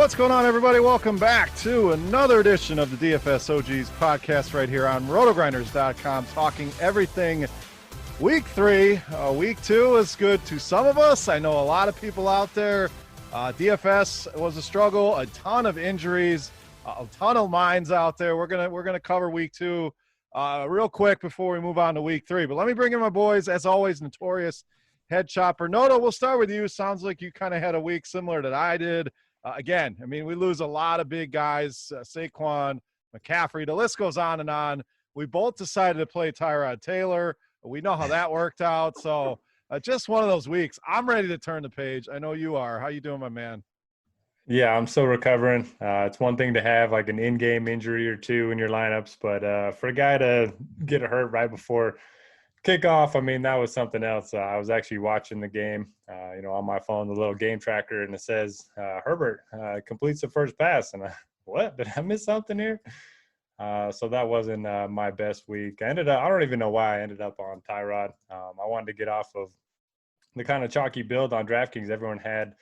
What's going on, everybody? Welcome back to another edition of the DFS OGs podcast right here on RotoGrinders.com, talking everything Week 3. Week 2 is good to some of us. I know a lot of people out there. DFS was a struggle, a ton of injuries, a ton of lines out there. We're gonna cover Week 2 real quick before we move on to Week 3. But let me bring in my boys, as always, notorious head chopper. Noto, we'll start with you. Sounds like you kind of had a week similar that I did. Again, I mean, we lose a lot of big guys, Saquon, McCaffrey, the list goes on and on. We both decided to play Tyrod Taylor. We know how that worked out. So just one of those weeks. I'm ready to turn the page. I know you are. How you doing, my man? Yeah, I'm still recovering. It's one thing to have like an in-game injury or two in your lineups, but for a guy to get hurt right before kickoff, I mean, that was something else. I was actually watching the game, on my phone, the little game tracker, and it says Herbert completes the first pass. And what? Did I miss something here? So that wasn't my best week. I don't even know why I ended up on Tyrod. I wanted to get off of the kind of chalky build on DraftKings. Everyone had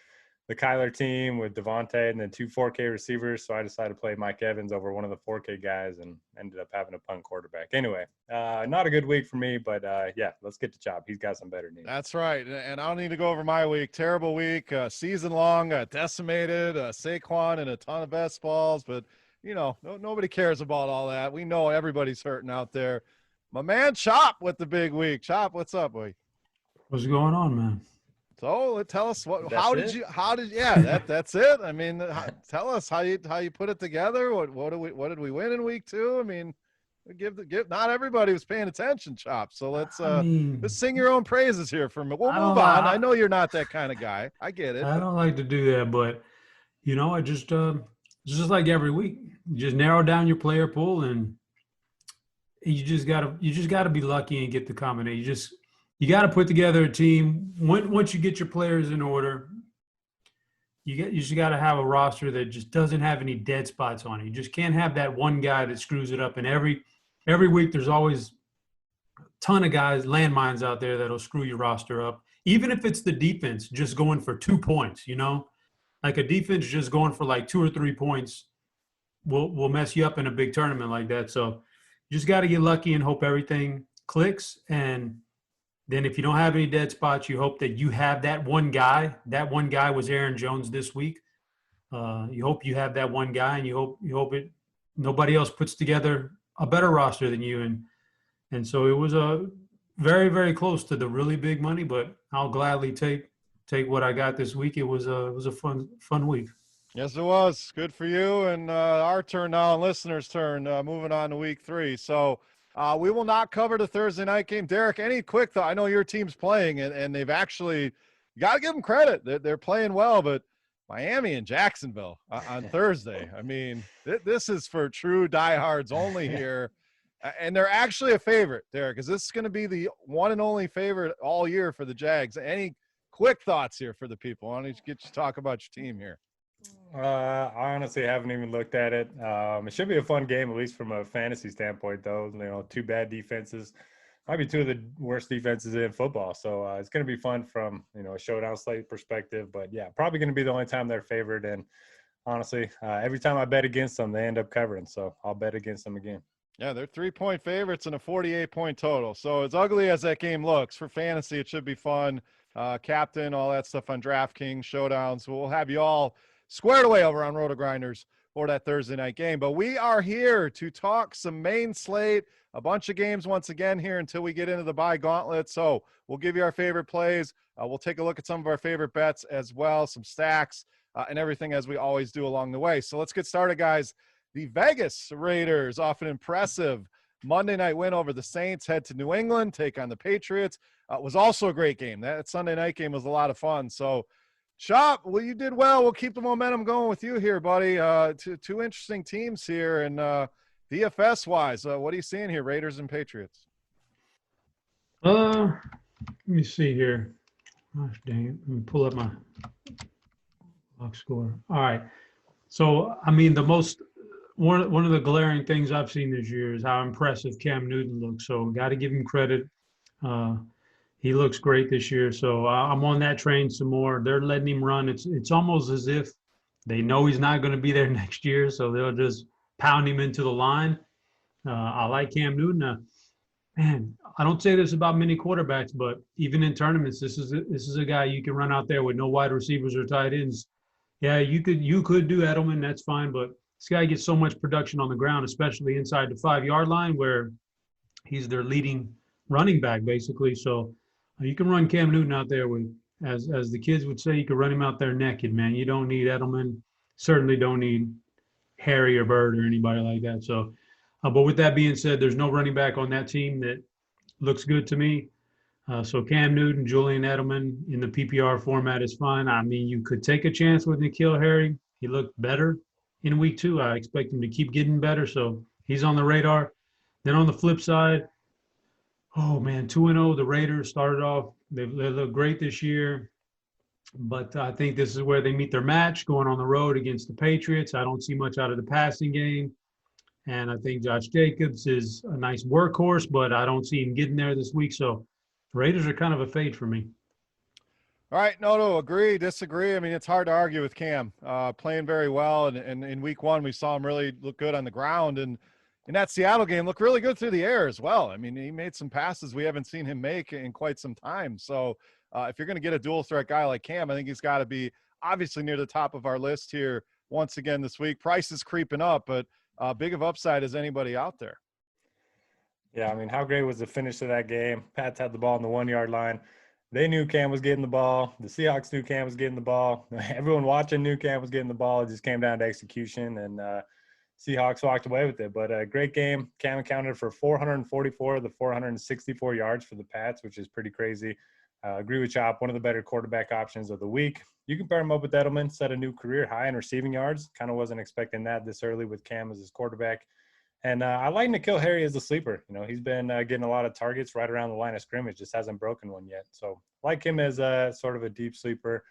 the Kyler team with Devontae and then 2 4K receivers. So I decided to play Mike Evans over one of the 4K guys and ended up having a punt quarterback. Anyway, not a good week for me, but yeah, let's get to Chop. He's got some better news. That's right. And I don't need to go over my week. Terrible week, season long, decimated, Saquon and a ton of best balls. But, nobody cares about all that. We know everybody's hurting out there. My man Chop with the big week. Chop, what's up, boy? What's going on, man? So tell us that's it. I mean, tell us how you put it together. What did we win in week 2? I mean, not everybody was paying attention, Chop. So let's sing your own praises here for me. We'll move on. I know you're not that kind of guy. I get it. I don't like to do that, but I just like every week, you just narrow down your player pool and you just gotta be lucky and get the combination. You got to put together a team. Once you get your players in order, you just got to have a roster that just doesn't have any dead spots on it. You just can't have that one guy that screws it up. And every week there's always a ton of guys, landmines out there that'll screw your roster up. Even if it's the defense just going for 2 points, like a defense just going for like 2 or 3 points will mess you up in a big tournament like that. So you just got to get lucky and hope everything clicks. And then if you don't have any dead spots, you hope that you have that one guy. That one guy was Aaron Jones this week. You hope you have that one guy, and you hope nobody else puts together a better roster than you. And so it was a very, very close to the really big money, but I'll gladly take what I got this week. It was a fun week. Yes, it was. Good for you. And our turn now, and listeners' turn, moving on to week 3. So we will not cover the Thursday night game. Derek, any quick thought? I know your team's playing, and they've actually – you got to give them credit. They're playing well, but Miami and Jacksonville on Thursday. I mean, this is for true diehards only here. And they're actually a favorite, Derek. Is this going to be the one and only favorite all year for the Jags? Any quick thoughts here for the people? I want to get you to talk about your team here. I honestly haven't even looked at it. It should be a fun game, at least from a fantasy standpoint, though. 2 bad defenses, might be 2 of the worst defenses in football. So it's going to be fun from, a showdown slate perspective. But, yeah, probably going to be the only time they're favored. And, honestly, every time I bet against them, they end up covering. So I'll bet against them again. Yeah, they're 3-point favorites and a 48-point total. So as ugly as that game looks, for fantasy, it should be fun. Captain, all that stuff on DraftKings, showdowns. We'll have you all squared away over on RotoGrinders for that Thursday night game. But we are here to talk some main slate, a bunch of games once again here until we get into the bye gauntlet. So we'll give you our favorite plays. We'll take a look at some of our favorite bets as well, some stacks and everything as we always do along the way. So let's get started, guys. The Vegas Raiders, off an impressive Monday night win over the Saints, head to New England, take on the Patriots. Was also a great game. That Sunday night game was a lot of fun. So, Chop, well, you did well. We'll keep the momentum going with you here, buddy. Two interesting teams here. And DFS-wise, what are you seeing here, Raiders and Patriots? Let me see here. Gosh dang it. Let me pull up my box score. All right. So, I mean, one of the glaring things I've seen this year is how impressive Cam Newton looks. So, got to give him credit. He looks great this year. So I'm on that train some more. They're letting him run. It's almost as if They know he's not going to be there next year, so they'll just pound him into the line. I like Cam Newton. Man, I don't say this about many quarterbacks, but even in tournaments, this is a guy you can run out there with no wide receivers or tight ends. Yeah, you could do Edelman, that's fine, but this guy gets so much production on the ground, especially inside the 5-yard line, where he's their leading running back basically. So you can run Cam Newton out there with, as the kids would say, you can run him out there naked, man. You don't need Edelman. Certainly don't need Harry or Bird or anybody like that. So, but with that being said, there's no running back on that team that looks good to me. So Cam Newton, Julian Edelman in the PPR format is fine. I mean, you could take a chance with N'Keal Harry. He looked better in week 2. I expect him to keep getting better. So he's on the radar. Then on the flip side, oh man, 2-0. The Raiders started off. They look great this year. But I think this is where they meet their match, going on the road against the Patriots. I don't see much out of the passing game. And I think Josh Jacobs is a nice workhorse, but I don't see him getting there this week. So the Raiders are kind of a fade for me. All right, Noto, agree, disagree. I mean, it's hard to argue with Cam playing very well. And in week 1, we saw him really look good on the ground. And in that Seattle game, looked really good through the air as well. I mean, he made some passes we haven't seen him make in quite some time. So if you're going to get a dual threat guy like Cam, I think he's got to be obviously near the top of our list here once again this week. Price is creeping up, but big of upside as anybody out there. Yeah, I mean, how great was the finish to that game? Pats had the ball on the 1-yard line. They knew Cam was getting the ball. The Seahawks knew Cam was getting the ball. Everyone watching knew Cam was getting the ball. It just came down to execution, and Seahawks walked away with it. But a great game. Cam accounted for 444 of the 464 yards for the Pats, which is pretty crazy. Agree with Chop, one of the better quarterback options of the week. You can pair him up with Edelman, set a new career high in receiving yards. Kind of wasn't expecting that this early with Cam as his quarterback. And I like N'Keal Harry as a sleeper. You know, he's been getting a lot of targets right around the line of scrimmage, just hasn't broken one yet. So like him as a sort of a deep sleeper.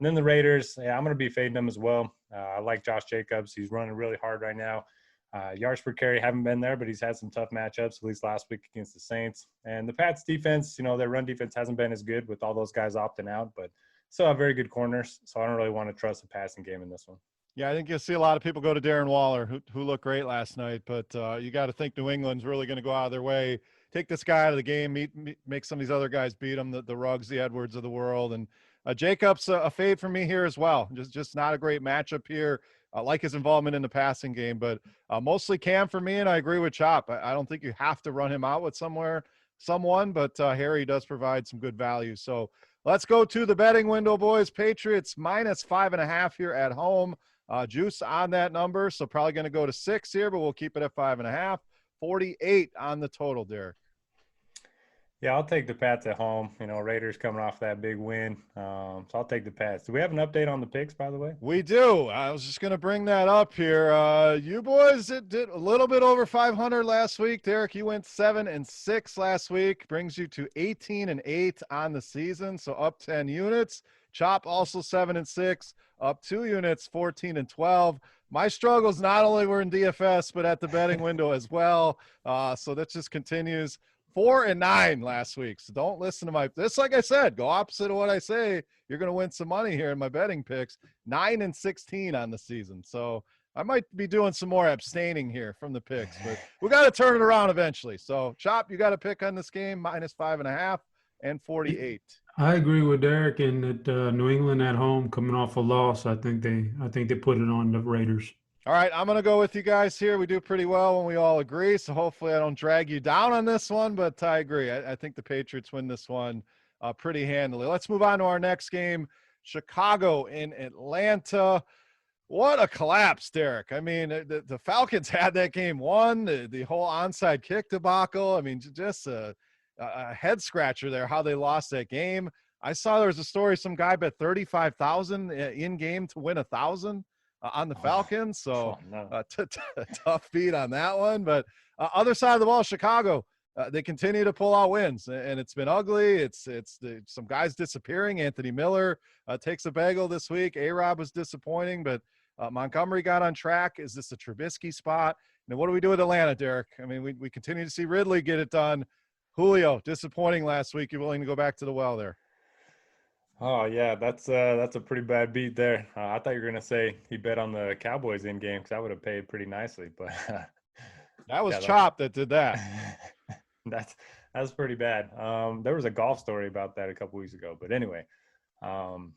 And then the Raiders, yeah, I'm going to be fading them as well. I like Josh Jacobs. He's running really hard right now. Yards per carry haven't been there, but he's had some tough matchups, at least last week against the Saints. And the Pats defense, you know, their run defense hasn't been as good with all those guys opting out, but still have very good corners. So I don't really want to trust the passing game in this one. Yeah, I think you'll see a lot of people go to Darren Waller, who looked great last night. But you got to think New England's really going to go out of their way, take this guy out of the game, make some of these other guys beat him, the Ruggs, the Edwards of the world. And Jacobs, a fade for me here as well. Just not a great matchup here. I like his involvement in the passing game, but mostly Cam for me, and I agree with Chop. I don't think you have to run him out with someone, but Harry does provide some good value. So let's go to the betting window, boys. Patriots -5.5 here at home. Juice on that number, so probably going to go to 6 here, but we'll keep it at 5.5. 48 on the total, Derek. Yeah, I'll take the Pats at home. You know, Raiders coming off that big win. So I'll take the Pats. Do we have an update on the picks, by the way? We do. I was just going to bring that up here. You boys did a little bit over 500 last week. Derek, you went 7-6 last week. Brings you to 18-8 on the season, so up 10 units. Chop also 7-6, up 2 units, 14-12. My struggles not only were in DFS, but at the betting window as well. So that just continues. 4-9 last week. So don't listen to this. Like I said, go opposite of what I say. You're going to win some money here in my betting picks. 9-16 on the season. So I might be doing some more abstaining here from the picks, but we got to turn it around eventually. So Chop, you got a pick on this game, -5.5 and 48. I agree with Derek in that New England at home coming off a loss. I think they put it on the Raiders. All right, I'm going to go with you guys here. We do pretty well when we all agree, so hopefully I don't drag you down on this one, but I agree. I think the Patriots win this one pretty handily. Let's move on to our next game, Chicago in Atlanta. What a collapse, Derek. I mean, the Falcons had that game won, the whole onside kick debacle. I mean, just a head-scratcher there, how they lost that game. I saw there was a story, some guy bet 35,000 in-game to win 1,000. On the Falcons, so tough beat on that one. But other side of the ball, Chicago, they continue to pull out wins, and it's been ugly. It's some guys disappearing. Anthony Miller takes a bagel this week. A-Rob was disappointing, but Montgomery got on track. Is this a Trubisky spot? And what do we do with Atlanta, Derek? I mean, we continue to see Ridley get it done. Julio, disappointing last week. You're willing to go back to the well there? Oh yeah, that's a pretty bad beat there. I thought you were gonna say he bet on the Cowboys in game because that would have paid pretty nicely. But That was yeah, Chop that did that. that's that's pretty bad. There was a golf story about that a couple weeks ago. But anyway, um,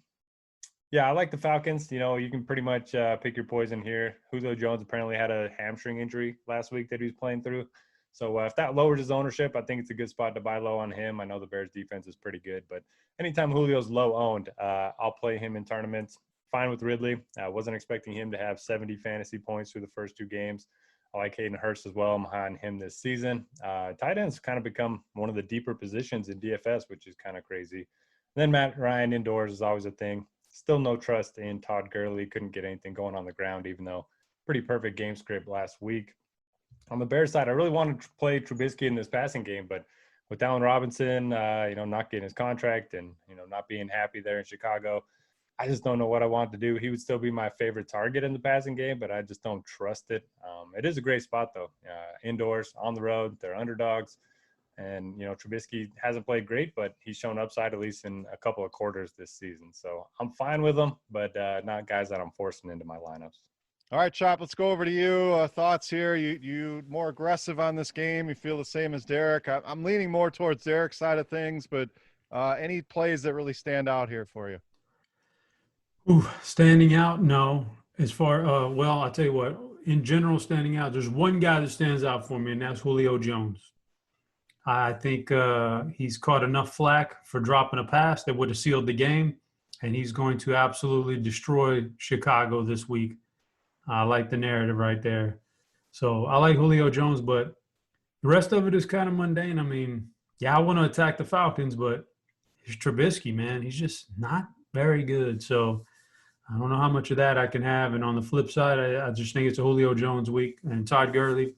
yeah, I like the Falcons. You know, you can pretty much pick your poison here. Julio Jones apparently had a hamstring injury last week that he was playing through. So if that lowers his ownership, I think it's a good spot to buy low on him. I know the Bears defense is pretty good, but anytime Julio's low owned, I'll play him in tournaments. Fine with Ridley. I wasn't expecting him to have 70 fantasy points through the first two games. I like Hayden Hurst as well. I'm high on him this season. Tight ends kind of become one of the deeper positions in DFS, which is kind of crazy. And then Matt Ryan indoors is always a thing. Still no trust in Todd Gurley. Couldn't get anything going on the ground, even though pretty perfect game script last week. On the Bears side, I really wanted to play Trubisky in this passing game, but with Allen Robinson, not getting his contract and, not being happy there in Chicago, I just don't know what I want to do. He would still be my favorite target in the passing game, but I just don't trust it. It is a great spot, though. Indoors, on the road, they're underdogs. And, Trubisky hasn't played great, but he's shown upside at least in a couple of quarters this season. So I'm fine with him, but not guys that I'm forcing into my lineups. All right, Chop, let's go over to you. Thoughts here. You more aggressive on this game. You feel the same as Derek. I'm leaning more towards Derek's side of things, but any plays that really stand out here for you? Ooh, standing out, no. As far, I'll tell you what, in general, standing out, there's one guy that stands out for me, and that's Julio Jones. I think he's caught enough flack for dropping a pass that would have sealed the game, and he's going to absolutely destroy Chicago this week. I like the narrative right there. So I like Julio Jones, but the rest of it is kind of mundane. I mean, yeah, I want to attack the Falcons, but it's Trubisky, man. He's just not very good. So I don't know how much of that I can have. And on the flip side, I just think it's a Julio Jones week. And Todd Gurley,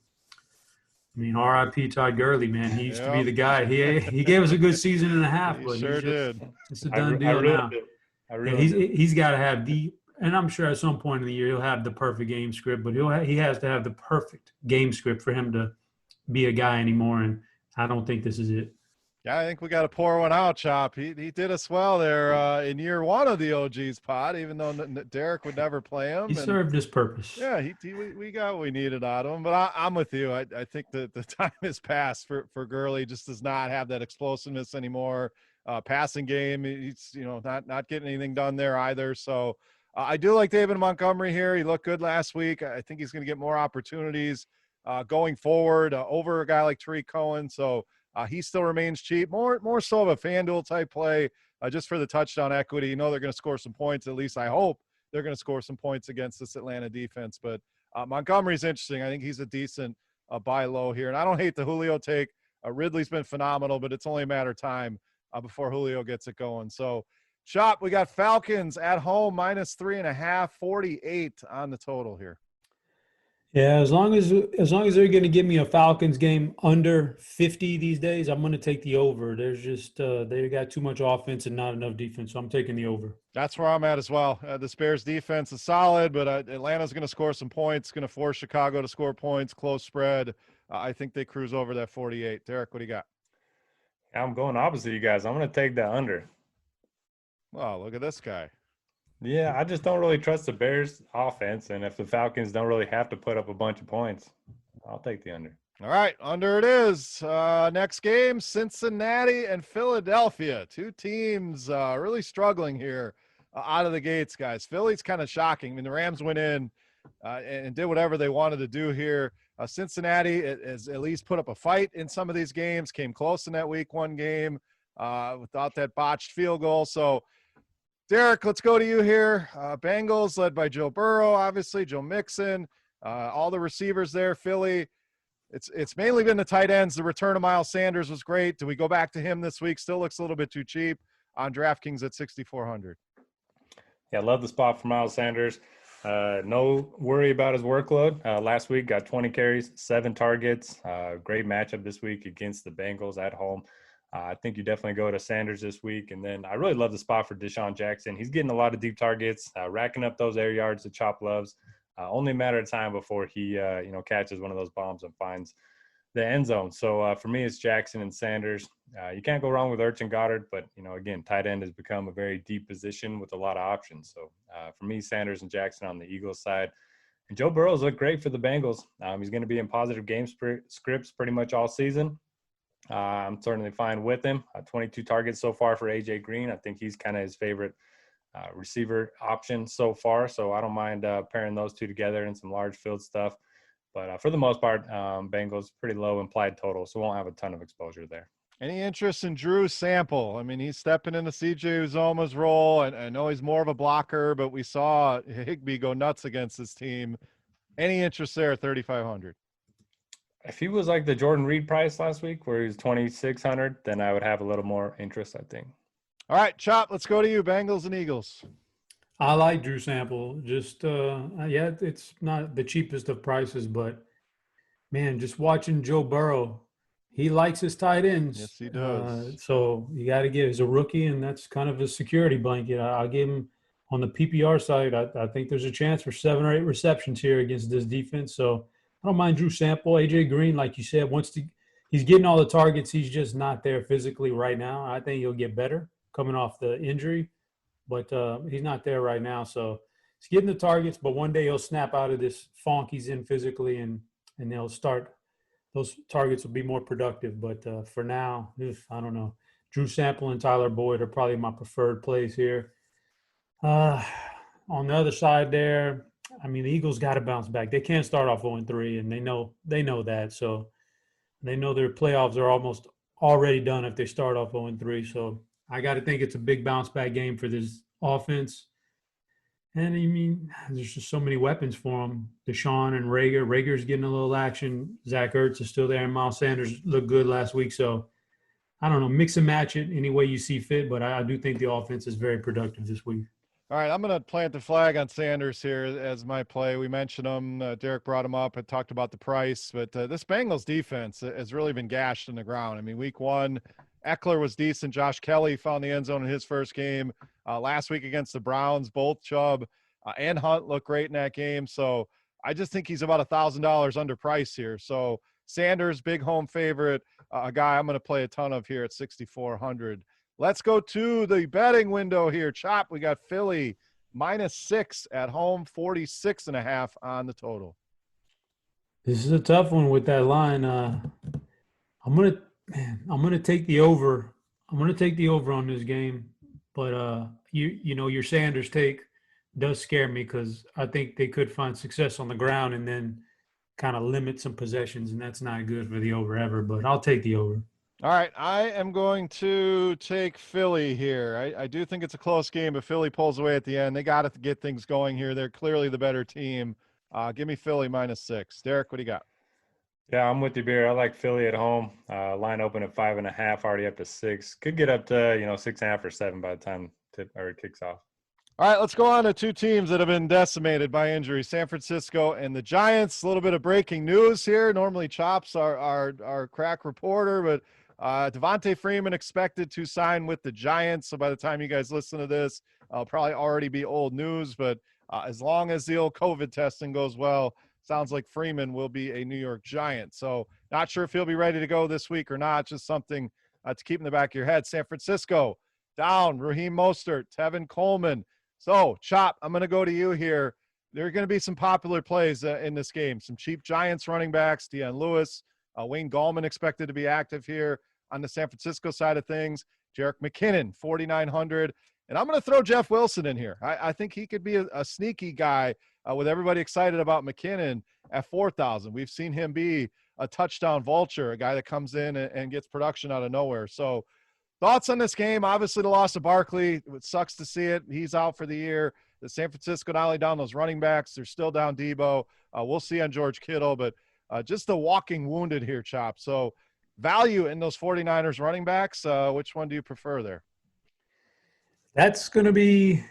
I mean, R.I.P. Todd Gurley, man. He used to be the guy. He gave us a good season and a half, He but sure did. It's a done I deal ruined now. it. I Yeah, ruined it. he's got to have and I'm sure at some point in the year he'll have the perfect game script, but he has to have the perfect game script for him to be a guy anymore. And I don't think this is it. Yeah, I think we got to pour one out, Chop. He did us well there in year one of the OG's pod, even though Derek would never play him. He served his purpose. Yeah, we got what we needed out of him. But I'm with you. I think that the time has passed for Gurley. Just does not have that explosiveness anymore. Passing game, he's not getting anything done there either. So I do like David Montgomery here. He looked good last week. I think he's going to get more opportunities going forward over a guy like Tariq Cohen. So he still remains cheap. More so of a FanDuel type play just for the touchdown equity. They're going to score some points. At least I hope they're going to score some points against this Atlanta defense. But Montgomery's interesting. I think he's a decent buy low here. And I don't hate the Julio take. Ridley's been phenomenal, but it's only a matter of time before Julio gets it going. So, Chop, we got Falcons at home, -3.5, 48 on the total here. Yeah, as long as they're going to give me a Falcons game under 50 these days, I'm going to take the over. There's just they got too much offense and not enough defense, so I'm taking the over. That's where I'm at as well. The Bears defense is solid, but Atlanta's going to score some points, going to force Chicago to score points, close spread. I think they cruise over that 48. Derek, what do you got? I'm going opposite you guys. I'm going to take that under. Wow, look at this guy. Yeah, I just don't really trust the Bears offense. And if the Falcons don't really have to put up a bunch of points, I'll take the under. All right, under it is. Next game, Cincinnati and Philadelphia. Two teams really struggling here out of the gates, guys. Philly's kind of shocking. I mean, the Rams went in and did whatever they wanted to do here. Cincinnati has at least put up a fight in some of these games, came close in that week one game without that botched field goal. So, Derek, let's go to you here. Bengals led by Joe Burrow, obviously, Joe Mixon, all the receivers there. Philly, it's mainly been the tight ends. The return of Miles Sanders was great. Do we go back to him this week? Still looks a little bit too cheap on DraftKings at 6,400. Yeah, I love the spot for Miles Sanders. No worry about his workload. Last week, got 20 carries, 7 targets. Great matchup this week against the Bengals at home. I think you definitely go to Sanders this week. And then I really love the spot for Deshaun Jackson. He's getting a lot of deep targets, racking up those air yards that Chop loves. Only a matter of time before he, catches one of those bombs and finds the end zone. So for me, it's Jackson and Sanders. You can't go wrong with Ertz and Goddard, but, again, tight end has become a very deep position with a lot of options. So for me, Sanders and Jackson on the Eagles side. And Joe Burrow's looked great for the Bengals. He's going to be in positive game scripts pretty much all season. I'm certainly fine with him. 22 targets so far for A.J. Green. I think he's kind of his favorite receiver option so far. So I don't mind pairing those two together in some large field stuff. But for the most part, Bengals pretty low implied total, so won't have a ton of exposure there. Any interest in Drew Sample? I mean, he's stepping into C.J. Uzoma's role, and I know he's more of a blocker, but we saw Higbee go nuts against this team. Any interest there at 3,500? If he was like the Jordan Reed price last week, where he was 2,600, then I would have a little more interest, I think. All right, Chop, let's go to you, Bengals and Eagles. I like Drew Sample. Just, it's not the cheapest of prices, but, man, just watching Joe Burrow, he likes his tight ends. Yes, he does. So you got to give – he's a rookie, and that's kind of a security blanket. I'll give him on the PPR side. I think there's a chance for 7 or 8 receptions here against this defense. So I don't mind Drew Sample. A.J. Green, like you said, he's getting all the targets. He's just not there physically right now. I think he'll get better coming off the injury. But he's not there right now. So he's getting the targets, but one day he'll snap out of this funk he's in physically, and they'll start – those targets will be more productive. But for now, I don't know. Drew Sample and Tyler Boyd are probably my preferred plays here. On the other side there, I mean, the Eagles got to bounce back. They can't start off 0-3, and they know that. So they know their playoffs are almost already done if they start off 0-3. So I got to think it's a big bounce back game for this offense. And I mean, there's just so many weapons for them. Deshaun and Rager. Rager's getting a little action. Zach Ertz is still there, and Miles Sanders looked good last week. So I don't know, mix and match it any way you see fit, but I do think the offense is very productive this week. All right, I'm going to plant the flag on Sanders here as my play. We mentioned him. Derek brought him up and talked about the price, but this Bengals defense has really been gashed in the ground. I mean, week 1, Eckler was decent. Josh Kelly found the end zone in his first game. Last week against the Browns, both Chubb and Hunt looked great in that game. So I just think he's about $1,000 underpriced here. So Sanders, big home favorite, a guy I'm going to play a ton of here at 6,400. Let's go to the betting window here. Chop, we got Philly -6 at home, 46.5 on the total. This is a tough one with that line. I'm gonna take the over. I'm gonna take the over on this game, but your Sanders take does scare me because I think they could find success on the ground and then kind of limit some possessions, and that's not good for the over ever. But I'll take the over. All right, I am going to take Philly here. I do think it's a close game, but Philly pulls away at the end. They got to get things going here. They're clearly the better team. Give me Philly -6. Derek, what do you got? Yeah, I'm with you, Beer. I like Philly at home. Line open at 5.5, already up to 6. Could get up to 6.5 or 7 by the time it kicks off. All right, let's go on to two teams that have been decimated by injury, San Francisco and the Giants. A little bit of breaking news here. Normally Chops our crack reporter, but Devontae Freeman expected to sign with the Giants. So by the time you guys listen to this, it'll probably already be old news. But as long as the old COVID testing goes well, sounds like Freeman will be a New York Giant. So not sure if he'll be ready to go this week or not. Just something to keep in the back of your head. San Francisco down. Raheem Mostert, Tevin Coleman. So, Chop, I'm going to go to you here. There are going to be some popular plays in this game. Some cheap Giants running backs, Deion Lewis, Wayne Gallman expected to be active here on the San Francisco side of things. Jerick McKinnon, 4,900. And I'm going to throw Jeff Wilson in here. I think he could be a sneaky guy with everybody excited about McKinnon at 4,000. We've seen him be a touchdown vulture, a guy that comes in and gets production out of nowhere. So, thoughts on this game? Obviously, the loss of Barkley. It sucks to see it. He's out for the year. The San Francisco not only down those running backs, they're still down Debo. We'll see on George Kittle, but just the walking wounded here, Chop. So value in those 49ers running backs. Which one do you prefer there? That's going to be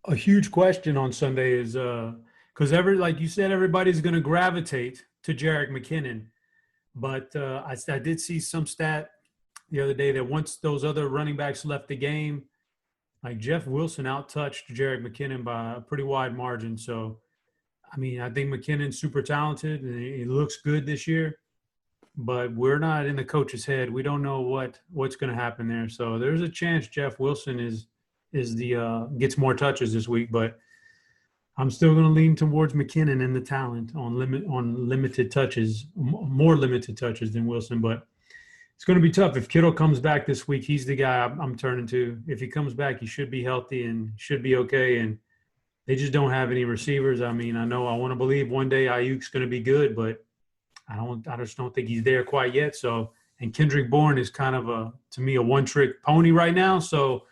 a huge question on Sunday is because like you said, everybody's going to gravitate to Jerick McKinnon. But I did see some stat the other day that once those other running backs left the game, like Jeff Wilson out-touched Jerick McKinnon by a pretty wide margin. So, I mean, I think McKinnon's super talented and he looks good this year. but we're not in the coach's head. We don't know what's going to happen there. So there's a chance Jeff Wilson gets more touches this week, but I'm still going to lean towards McKinnon and the talent on limited touches, more limited touches than Wilson. But it's going to be tough. If Kittle comes back this week, he's the guy I'm turning to. If he comes back, he should be healthy and should be okay. And they just don't have any receivers. I mean, I want to believe one day Ayuk's going to be good, but I just don't think he's there quite yet. So, and Kendrick Bourne is kind of to me, a one-trick pony right now. So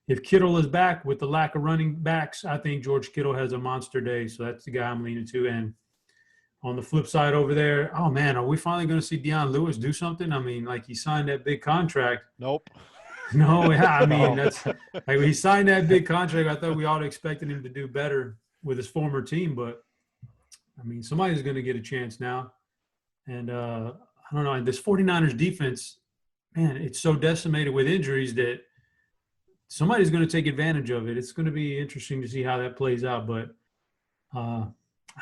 if Kittle is back with the lack of running backs, I think George Kittle has a monster day. So that's the guy I'm leaning to. And on the flip side over there, oh man, are we finally going to see Deion Lewis do something? I mean, like he signed that big contract. Nope. No, yeah, I mean, that's like he signed that big contract. I thought we all expected him to do better with his former team, but I mean, somebody's going to get a chance now. And I don't know, and this 49ers defense, man, it's so decimated with injuries that somebody's going to take advantage of it. It's going to be interesting to see how that plays out, but I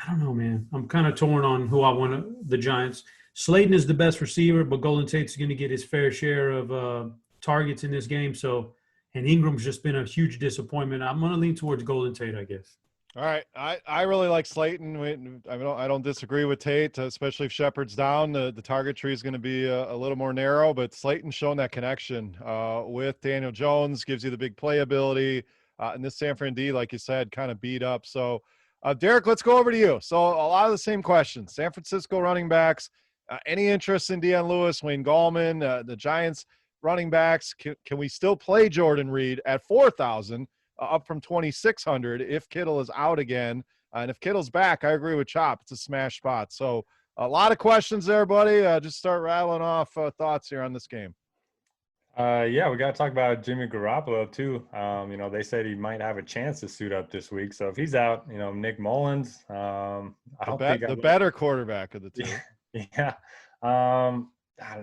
don't know, man. I'm kind of torn on who I want the Giants. Slayton is the best receiver, but Golden Tate's going to get his fair share of targets in this game. So, and Ingram's just been a huge disappointment. I'm going to lean towards Golden Tate, I guess. All right, I really like Slayton. I don't disagree with Tate, especially if Shepard's down. The target tree is going to be a little more narrow, but Slayton's shown that connection with Daniel Jones, gives you the big playability. And this San Fran D, like you said, kind of beat up. So, Derek, let's go over to you. So a lot of the same questions. San Francisco running backs, any interest in Deion Lewis, Wayne Gallman, the Giants running backs? Can we still play Jordan Reed at 4,000? Up from 2,600 if Kittle is out again. And if Kittle's back, I agree with Chop. It's a smash spot. So a lot of questions there, buddy. Just start rattling off thoughts here on this game. Yeah, we got to talk about Jimmy Garoppolo too. They said he might have a chance to suit up this week. So if he's out, Nick Mullins, the better quarterback of the two. Yeah.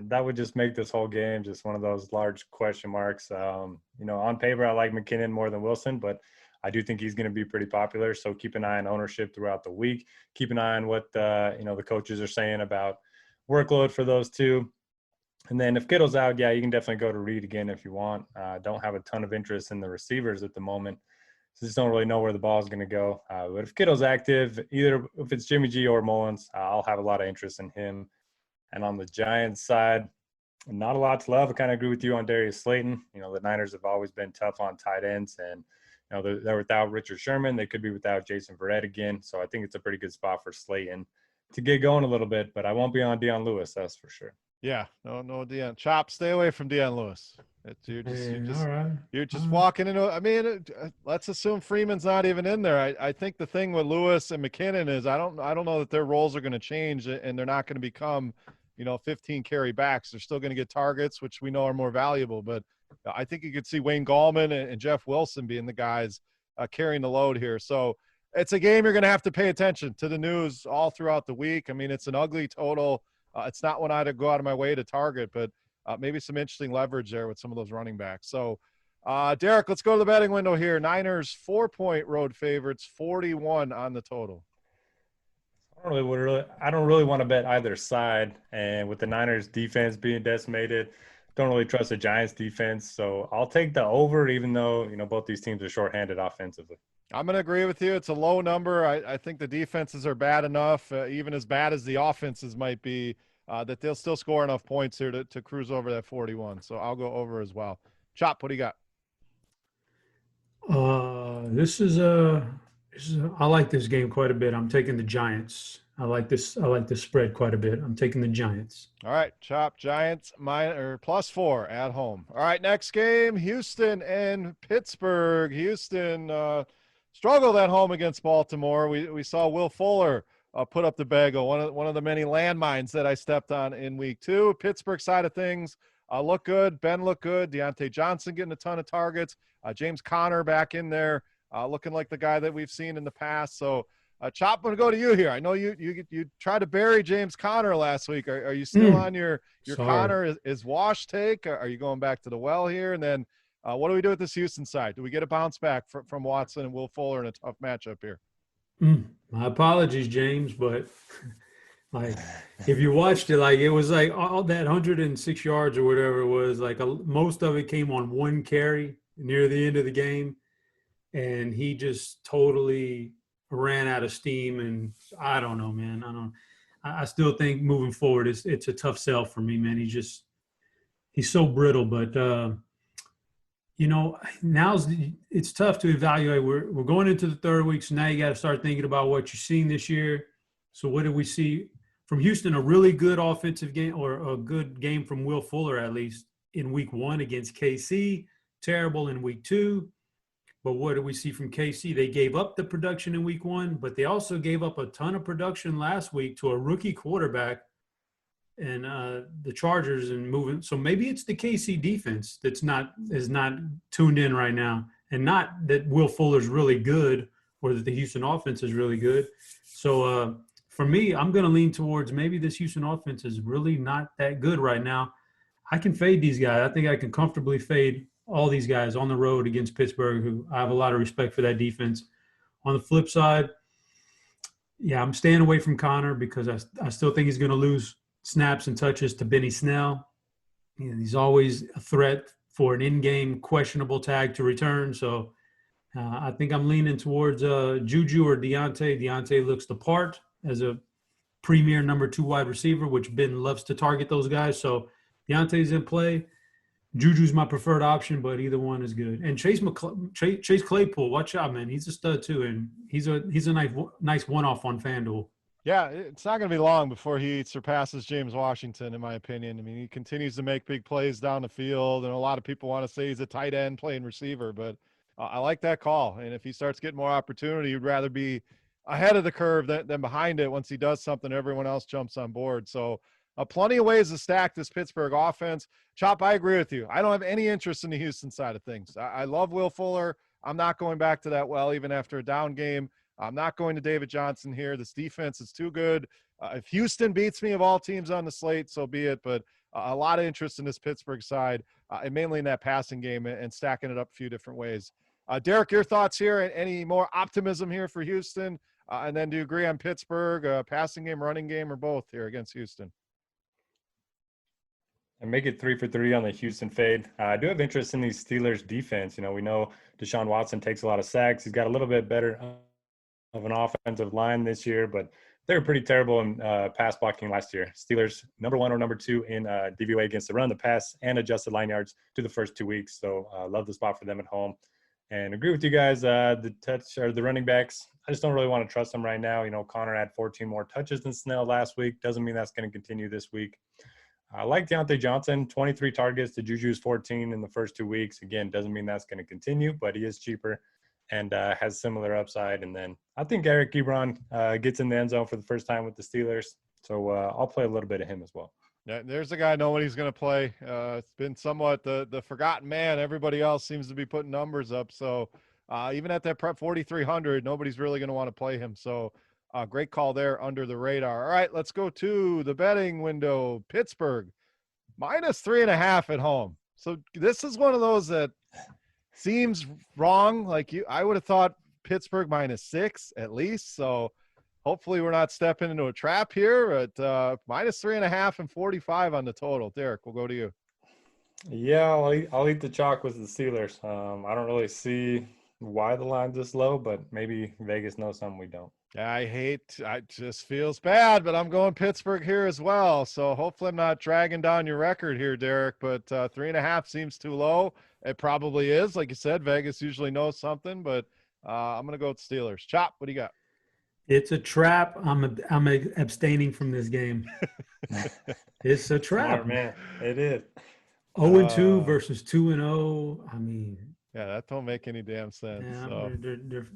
That would just make this whole game just one of those large question marks. On paper, I like McKinnon more than Wilson, but I do think he's going to be pretty popular. So keep an eye on ownership throughout the week. Keep an eye on what the coaches are saying about workload for those two. And then if Kittle's out, yeah, you can definitely go to Reed again if you want. Don't have a ton of interest in the receivers at the moment. So just don't really know where the ball is going to go. But if Kittle's active, either if it's Jimmy G or Mullins, I'll have a lot of interest in him. And on the Giants side, not a lot to love. I kind of agree with you on Darius Slayton. The Niners have always been tough on tight ends, and they're without Richard Sherman. They could be without Jason Verrett again. So I think it's a pretty good spot for Slayton to get going a little bit. But I won't be on Deion Lewis, that's for sure. Yeah, no Deion. Chop, stay away from Deion Lewis. You're just walking into. I mean, let's assume Freeman's not even in there. I think the thing with Lewis and McKinnon is I don't know that their roles are going to change, and they're not going to become 15 carry backs. They're still going to get targets, which we know are more valuable. But I think you could see Wayne Gallman and Jeff Wilson being the guys carrying the load here. So it's a game you're going to have to pay attention to the news all throughout the week. I mean, it's an ugly total. It's not one I'd go out of my way to target, but maybe some interesting leverage there with some of those running backs. So, Derek, let's go to the betting window here. Niners 4-point road favorites, 41 on the total. I don't really want to bet either side. And with the Niners defense being decimated, don't really trust the Giants defense. So I'll take the over, even though, both these teams are shorthanded offensively. I'm going to agree with you. It's a low number. I think the defenses are bad enough, even as bad as the offenses might be, that they'll still score enough points here to cruise over that 41. So I'll go over as well. Chop, what do you got? I like this game quite a bit. I'm taking the Giants. I like this spread quite a bit. I'm taking the Giants. All right, Chop, Giants +4 at home. All right, next game, Houston and Pittsburgh. Houston struggled at home against Baltimore. We saw Will Fuller put up the bagel, one of the many landmines that I stepped on in week 2. Pittsburgh side of things look good. Ben looked good. Deontay Johnson getting a ton of targets. James Conner back in there, looking like the guy that we've seen in the past. So, Chop, I'm going to go to you here. I know you tried to bury James Conner last week. Are you still on your Conner is wash take? Are you going back to the well here? And then what do we do with this Houston side? Do we get a bounce back from Watson and Will Fuller in a tough matchup here? My apologies, James, but Like, if you watched it, like it was like all that 106 yards or whatever it was, like most of it came on one carry near the end of the game, and he just totally ran out of steam. And I don't know, man. I still think moving forward, it's a tough sell for me, man. He's so brittle, but it's tough to evaluate. We're going into the third week, so now you got to start thinking about what you're seeing this year. So what did we see from Houston? A really good offensive game, or a good game from Will Fuller, at least in week 1 against KC. Terrible in week 2. But what did we see from KC? They gave up the production in week 1, but they also gave up a ton of production last week to a rookie quarterback and the Chargers and moving. So maybe it's the KC defense is not tuned in right now, and not that Will Fuller's really good or that the Houston offense is really good. So for me, I'm going to lean towards maybe this Houston offense is really not that good right now. I can fade these guys. I think I can comfortably fade all these guys on the road against Pittsburgh, who I have a lot of respect for that defense. On the flip side, yeah, I'm staying away from Connor because I still think he's going to lose snaps and touches to Benny Snell. He's always a threat for an in-game questionable tag to return. So I think I'm leaning towards Juju or Deontay. Deontay looks the part as a premier number 2 wide receiver, which Ben loves to target those guys. So Deontay's in play. Juju's my preferred option, but either one is good. And Chase Claypool, watch out, man. He's a stud too, and he's a nice one-off on FanDuel. Yeah, it's not going to be long before he surpasses James Washington, in my opinion. I mean, he continues to make big plays down the field, and a lot of people want to say he's a tight end playing receiver, but I like that call. And if he starts getting more opportunity, you'd rather be ahead of the curve than behind it. Once he does something, everyone else jumps on board. So plenty of ways to stack this Pittsburgh offense. Chop, I agree with you. I don't have any interest in the Houston side of things. I love Will Fuller. I'm not going back to that well, even after a down game. I'm not going to David Johnson here. This defense is too good. If Houston beats me of all teams on the slate, so be it. But a lot of interest in this Pittsburgh side, and mainly in that passing game and stacking it up a few different ways. Derek, your thoughts here? Any more optimism here for Houston? And then do you agree on Pittsburgh, passing game, running game, or both here against Houston? And make it 3 for 3 on the Houston fade. I do have interest in these Steelers defense. We know Deshaun Watson takes a lot of sacks. He's got a little bit better of an offensive line this year, but they were pretty terrible in pass blocking last year. Steelers number 1 or number 2 in DVOA against the run, the pass, and adjusted line yards to the first 2 weeks. So love the spot for them at home. And agree with you guys, the running backs, I just don't really want to trust them right now. Connor had 14 more touches than Snell last week. Doesn't mean that's going to continue this week. I like Deontay Johnson, 23 targets to Juju's 14 in the first 2 weeks. Again, doesn't mean that's going to continue, but he is cheaper and has similar upside. And then I think Eric Ebron gets in the end zone for the first time with the Steelers. So I'll play a little bit of him as well. Yeah, there's a guy nobody's going to play. It's been somewhat the forgotten man. Everybody else seems to be putting numbers up. So even at that prep 4,300, nobody's really going to want to play him. So great call there under the radar. All right, let's go to the betting window. Pittsburgh -3.5 at home. So this is one of those that seems wrong. I would have thought Pittsburgh -6 at least. So hopefully we're not stepping into a trap here. But -3.5 and 45 on the total. Derek, we'll go to you. Yeah, I'll eat the chalk with the Steelers. I don't really see why the line's this low, but maybe Vegas knows something we don't. It just feels bad, but I'm going Pittsburgh here as well. So hopefully I'm not dragging down your record here, Derek, but 3.5 seems too low. It probably is. Like you said, Vegas usually knows something, but I'm going to go with Steelers. Chop, what do you got? It's a trap. I'm abstaining from this game. It's a trap. Smart, man. It is. 0-2 versus 2-0. I mean, yeah, that don't make any damn sense. Yeah, so.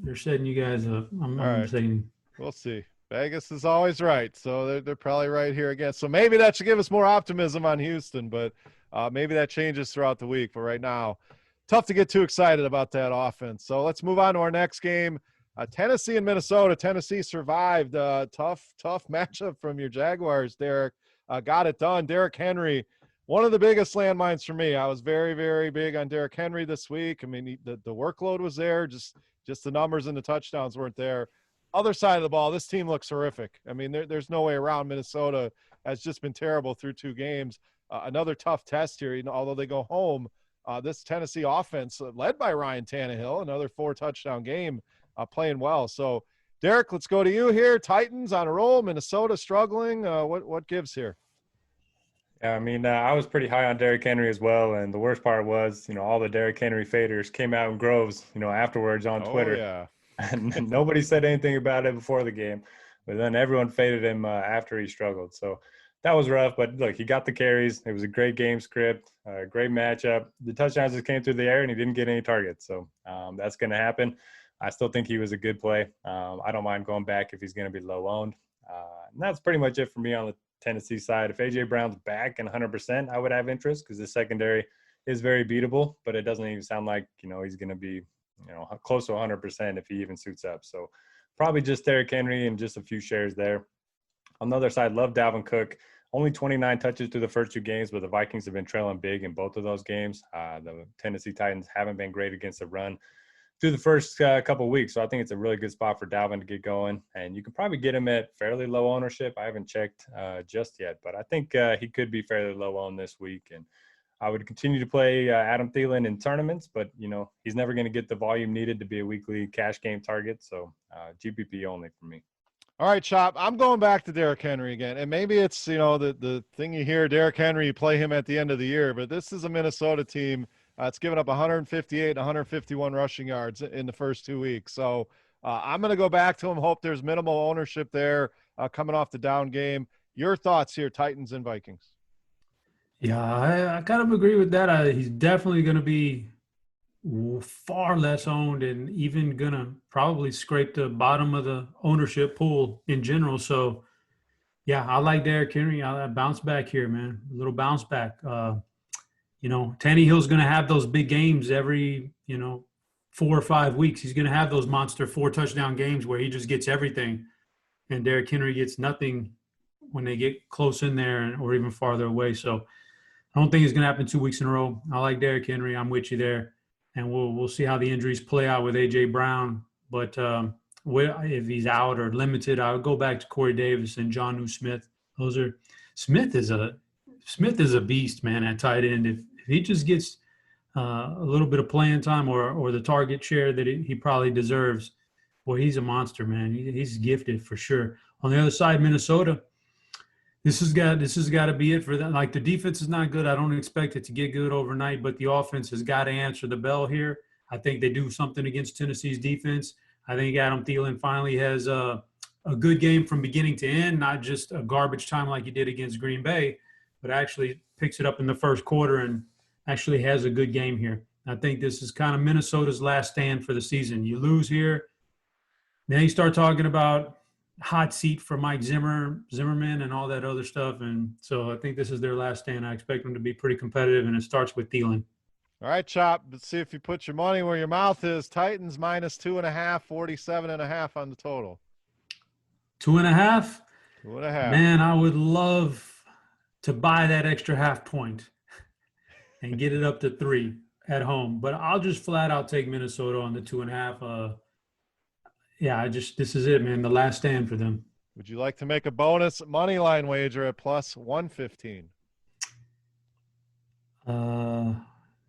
they're setting you guys up. I'm right. saying We'll see. Vegas is always right, so they're probably right here again. So maybe that should give us more optimism on Houston, but maybe that changes throughout the week. But right now, tough to get too excited about that offense. So let's move on to our next game. Tennessee and Minnesota. Tennessee survived. Tough matchup from your Jaguars, Derek. Got it done. Derrick Henry, one of the biggest landmines for me. I was very, very big on Derrick Henry this week. I mean, the workload was there. Just the numbers and the touchdowns weren't there. Other side of the ball, this team looks horrific. I mean, there's no way around. Minnesota has just been terrible through 2 games. Another tough test here, although they go home. This Tennessee offense, led by Ryan Tannehill, another 4-touchdown game, playing well. So, Derek, let's go to you here. Titans on a roll. Minnesota struggling. What gives here? Yeah, I mean, I was pretty high on Derrick Henry as well, and the worst part was, all the Derrick Henry faders came out in groves, afterwards on Twitter. Yeah. And nobody said anything about it before the game, but then everyone faded him after he struggled. So that was rough, but look, he got the carries. It was a great game script, great matchup. The touchdowns just came through the air, and he didn't get any targets. So that's going to happen. I still think he was a good play. I don't mind going back if he's going to be low owned. And that's pretty much it for me on the Tennessee side. If A.J. Brown's back and 100%, I would have interest because the secondary is very beatable, but it doesn't even sound like, he's going to be, close to 100% if he even suits up. So probably just Derrick Henry and just a few shares there. On the other side, love Dalvin Cook. Only 29 touches through the first 2 games, but the Vikings have been trailing big in both of those games. The Tennessee Titans haven't been great against the run through the first couple of weeks. So I think it's a really good spot for Dalvin to get going. And you can probably get him at fairly low ownership. I haven't checked just yet, but I think he could be fairly low owned this week. And I would continue to play Adam Thielen in tournaments, but, he's never going to get the volume needed to be a weekly cash game target. So GPP only for me. All right, Chop, I'm going back to Derrick Henry again. And maybe it's, the thing you hear, Derrick Henry, you play him at the end of the year. But this is a Minnesota team. It's given up 158 and 151 rushing yards in the first 2 weeks. So I'm going to go back to him, hope there's minimal ownership there coming off the down game. Your thoughts here, Titans and Vikings? Yeah, I kind of agree with that. He's definitely going to be far less owned and even going to probably scrape the bottom of the ownership pool in general. So, yeah, I like Derrick Henry. I bounce back here, man. A little bounce back. Tannehill's going to have those big games every, 4 or 5 weeks. He's going to have those monster 4-touchdown games where he just gets everything. And Derrick Henry gets nothing when they get close in there or even farther away. So I don't think it's going to happen 2 weeks in a row. I like Derrick Henry. I'm with you there. And we'll see how the injuries play out with A.J. Brown. But if he's out or limited, I would go back to Corey Davis and Jonnu Smith. Smith is a beast, man, at tight end. If he just gets a little bit of playing time or the target share that he probably deserves, boy, he's a monster, man. He's gifted for sure. On the other side, Minnesota, this has got to be it for them. Like, the defense is not good. I don't expect it to get good overnight, but the offense has got to answer the bell here. I think they do something against Tennessee's defense. I think Adam Thielen finally has a good game from beginning to end, not just a garbage time like he did against Green Bay, but actually picks it up in the first quarter and actually has a good game here. I think this is kind of Minnesota's last stand for the season. You lose here, then you start talking about hot seat for Mike Zimmerman and all that other stuff. And so I think this is their last stand. I expect them to be pretty competitive, and it starts with Thielen. All right, Chop, let's see if you put your money where your mouth is. Titans -2.5, 47.5 on the total. 2.5? 2.5. Man, I would love to buy that extra half point and get it up to 3 at home. But I'll just flat out take Minnesota on the 2.5. This is it, man. The last stand for them. Would you like to make a bonus money line wager at +115?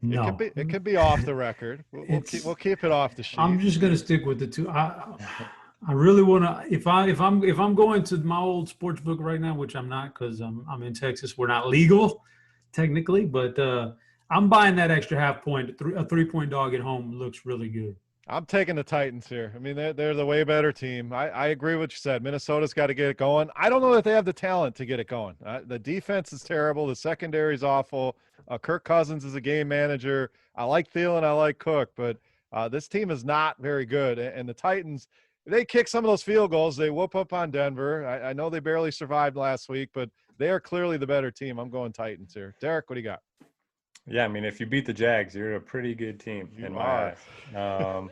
No. It could be off the record. We'll keep it off the sheet. I'm just gonna stick with the 2. I really want to. If I'm going to my old sports book right now, which I'm not because I'm in Texas, we're not legal technically, but I'm buying that extra half point. A 3-point dog at home looks really good. I'm taking the Titans here. I mean, they're the way better team. I agree with what you said. Minnesota's got to get it going. I don't know that they have the talent to get it going. The defense is terrible. The secondary is awful. Kirk Cousins is a game manager. I like Thielen. I like Cook, but this team is not very good. And the Titans, they kick some of those field goals. They whoop up on Denver. I know they barely survived last week, but they are clearly the better team. I'm going Titans here. Derek, what do you got? Yeah, I mean, if you beat the Jags, you're a pretty good team in my eyes.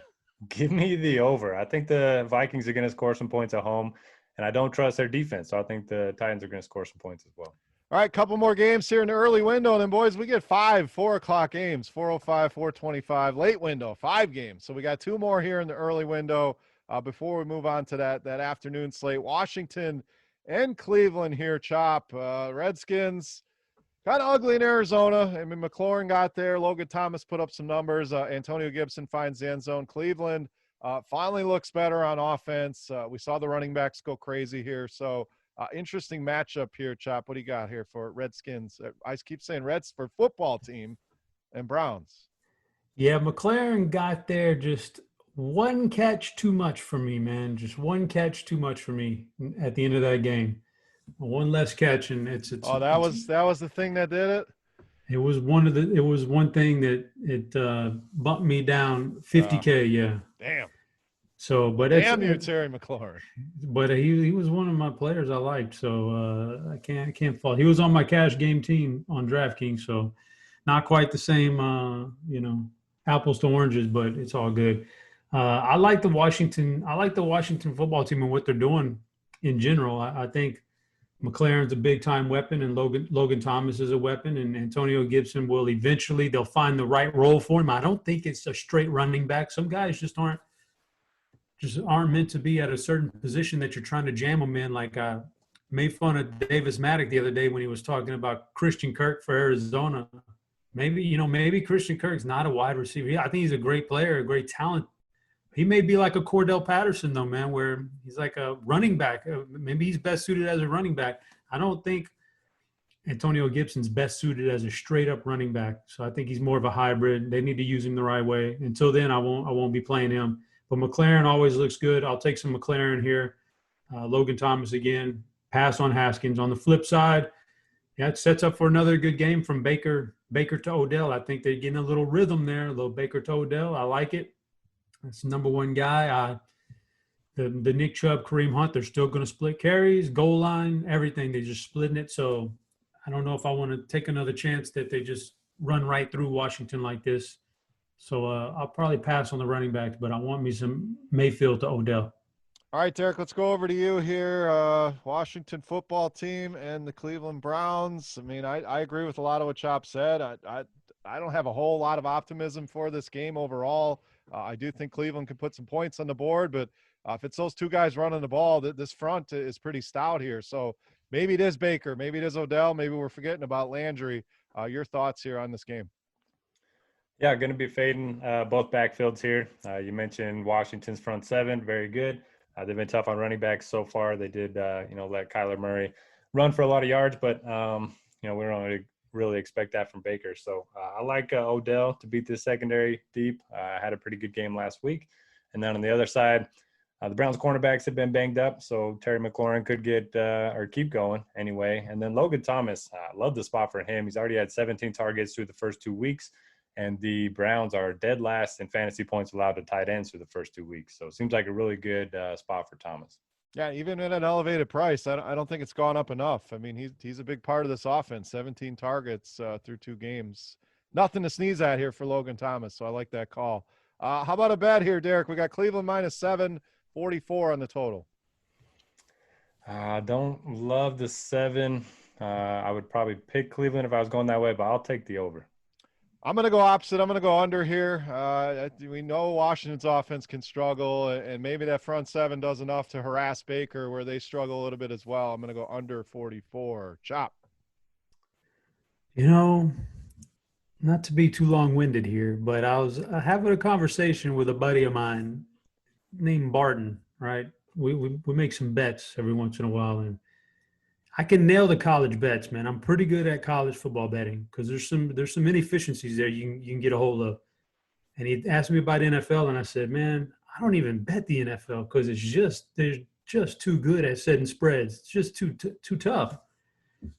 Give me the over. I think the Vikings are going to score some points at home, and I don't trust their defense, so I think the Titans are going to score some points as well. All right, couple more games here in the early window, and then, boys, we get 5 4:00 games, 4:05, 4:25, late window, 5 games. So we got 2 more here in the early window. Before we move on to that afternoon slate, Washington and Cleveland here, Chop. Redskins kind of ugly in Arizona. I mean, McLaurin got there. Logan Thomas put up some numbers. Antonio Gibson finds the end zone. Cleveland finally looks better on offense. We saw the running backs go crazy here. So interesting matchup here, Chop. What do you got here for Redskins? I keep saying Reds for football team and Browns. Yeah, McLaren got there just one catch too much for me, man. Just one catch too much for me at the end of that game. One less catch, and it's That was the thing that did it. It was one thing that it bumped me down 50K. Yeah. Damn. So, but damn you, Terry McLaurin. But he was one of my players I liked, so I can't fault. He was on my cash game team on DraftKings, so not quite the same, apples to oranges, but it's all good. I like the Washington football team and what they're doing in general. I think McLaren's a big time weapon, and Logan Thomas is a weapon, and Antonio Gibson will eventually, they'll find the right role for him. I don't think it's a straight running back. Some guys just aren't meant to be at a certain position that you're trying to jam them in. Like I made fun of Davis Maddock the other day when he was talking about Christian Kirk for Arizona. Maybe Christian Kirk's not a wide receiver. I think he's a great player, a great talent. He may be like a Cordell Patterson, though, man, where he's like a running back. Maybe he's best suited as a running back. I don't think Antonio Gibson's best suited as a straight-up running back. So I think he's more of a hybrid. They need to use him the right way. Until then, I won't be playing him. But McLaren always looks good. I'll take some McLaren here. Logan Thomas again. Pass on Haskins. On the flip side, yeah, it sets up for another good game from Baker to Odell. I think they're getting a little rhythm there, a little Baker to Odell. I like it. That's the number one guy. The Nick Chubb, Kareem Hunt, they're still going to split carries, goal line, everything. They're just splitting it. So I don't know if I want to take another chance that they just run right through Washington like this. So I'll probably pass on the running backs, but I want me some Mayfield to Odell. All right, Derek, let's go over to you here. Washington football team and the Cleveland Browns. I mean, I agree with a lot of what Chop said. I don't have a whole lot of optimism for this game overall. I do think Cleveland can put some points on the board, but if it's those two guys running the ball, this front is pretty stout here. So maybe it is Baker, maybe it is Odell, maybe we're forgetting about Landry. Your thoughts here on this game? Yeah, going to be fading both backfields here. You mentioned Washington's front seven, very good. They've been tough on running backs so far. They did, let Kyler Murray run for a lot of yards, but, we don't really expect that from Baker. So I like Odell to beat this secondary deep. Had a pretty good game last week. And then on the other side, the Browns cornerbacks have been banged up, so Terry McLaurin could get or keep going anyway. And then Logan Thomas, love the spot for him. He's already had 17 targets through the first 2 weeks. And the Browns are dead last in fantasy points allowed to tight ends through the first 2 weeks. So it seems like a really good spot for Thomas. Yeah, even at an elevated price, I don't think it's gone up enough. I mean, he's a big part of this offense, 17 targets through 2 games. Nothing to sneeze at here for Logan Thomas, so I like that call. How about a bet here, Derek? We got Cleveland -7, 44 on the total. I don't love the 7. I would probably pick Cleveland if I was going that way, but I'll take the over. I'm going to go opposite. I'm going to go under here. We know Washington's offense can struggle, and maybe that front 7 does enough to harass Baker where they struggle a little bit as well. I'm going to go under 44. Chop. Not to be too long-winded here, but I was having a conversation with a buddy of mine named Barton, right? We make some bets every once in a while, and I can nail the college bets, man. I'm pretty good at college football betting because there's some inefficiencies there you can get a hold of. And he asked me about NFL, and I said, man, I don't even bet the NFL because they're just too good at setting spreads. It's just too tough.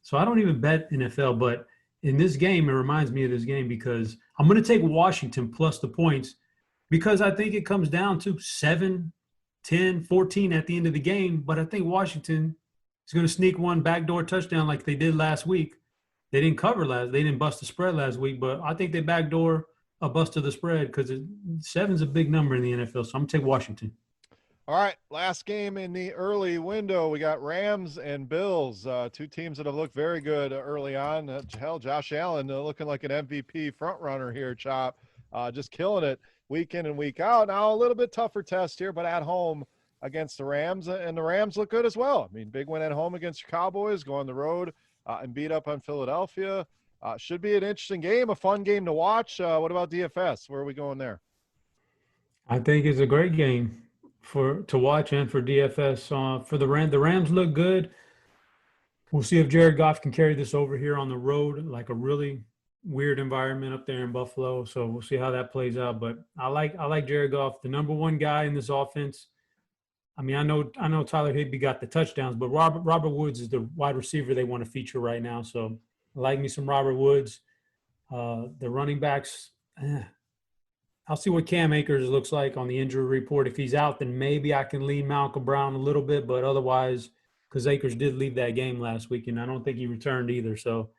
So I don't even bet NFL. But in this game, it reminds me of this game because I'm going to take Washington plus the points because I think it comes down to 7, 10, 14 at the end of the game. But I think Washington – he's going to sneak one backdoor touchdown like they did last week. They didn't they didn't bust the spread last week, but I think they backdoor a bust of the spread because 7's a big number in the NFL. So I'm going to take Washington. All right, last game in the early window. We got Rams and Bills, 2 teams that have looked very good early on. Josh Allen looking like an MVP front runner here, Chop, just killing it. week in and week out. Now a little bit tougher test here, but at home against the Rams, and the Rams look good as well. I mean, big win at home against your Cowboys, go on the road and beat up on Philadelphia. Should be an interesting game, a fun game to watch. What about DFS? Where are we going there? I think it's a great game to watch and for DFS. For the Rams look good. We'll see if Jared Goff can carry this over here on the road, like a really weird environment up there in Buffalo. So we'll see how that plays out. But I like Jared Goff, the number one guy in this offense. I mean, I know Tyler Higbee got the touchdowns, but Robert Woods is the wide receiver they want to feature right now. So I like me some Robert Woods. The running backs, I'll see what Cam Akers looks like on the injury report. If he's out, then maybe I can lean Malcolm Brown a little bit, but otherwise, because Akers did leave that game last week, and I don't think he returned either. So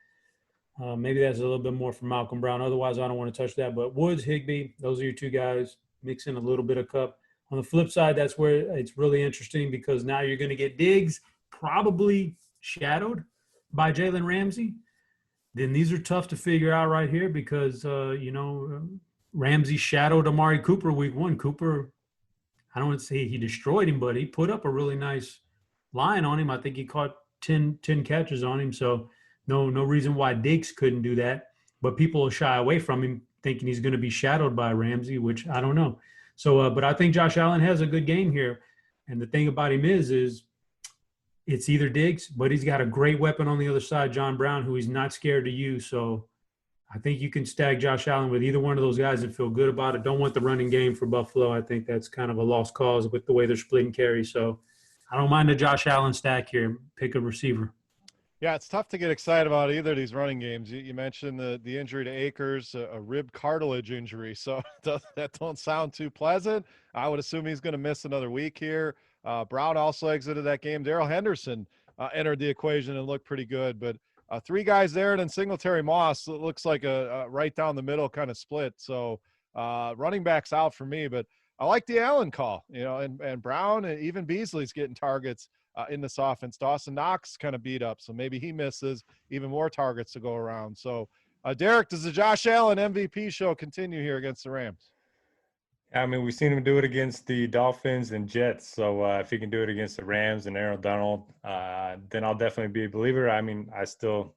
maybe that's a little bit more for Malcolm Brown. Otherwise, I don't want to touch that. But Woods, Higbee, those are your two guys. Mix in a little bit of Cup. On the flip side, that's where it's really interesting because now you're going to get Diggs probably shadowed by Jalen Ramsey. Then these are tough to figure out right here because, Ramsey shadowed Amari Cooper week one. Cooper, I don't want to say he destroyed him, but he put up a really nice line on him. I think he caught 10 catches on him. So no reason why Diggs couldn't do that. But people will shy away from him thinking he's going to be shadowed by Ramsey, which I don't know. So, but I think Josh Allen has a good game here. And the thing about him is it's either Diggs, but he's got a great weapon on the other side, John Brown, who he's not scared to use. So I think you can stag Josh Allen with either one of those guys and feel good about it. Don't want the running game for Buffalo. I think that's kind of a lost cause with the way they're splitting carries. So I don't mind the Josh Allen stack here. Pick a receiver. Yeah, it's tough to get excited about either of these running games. You mentioned the injury to Akers, a rib cartilage injury, so that don't sound too pleasant. I would assume he's going to miss another week here. Brown also exited that game. Darrell Henderson entered the equation and looked pretty good, but three guys there, and then Singletary Moss, it looks like a right down the middle kind of split. So running backs out for me, but I like the Allen call, and Brown and even Beasley's getting targets in this offense. Dawson Knox kind of beat up, so maybe he misses even more targets to go around. So Derek, does the Josh Allen MVP show continue here against the Rams? I mean, we've seen him do it against the Dolphins and Jets. So if he can do it against the Rams and Aaron Donald, then I'll definitely be a believer. I mean, I still,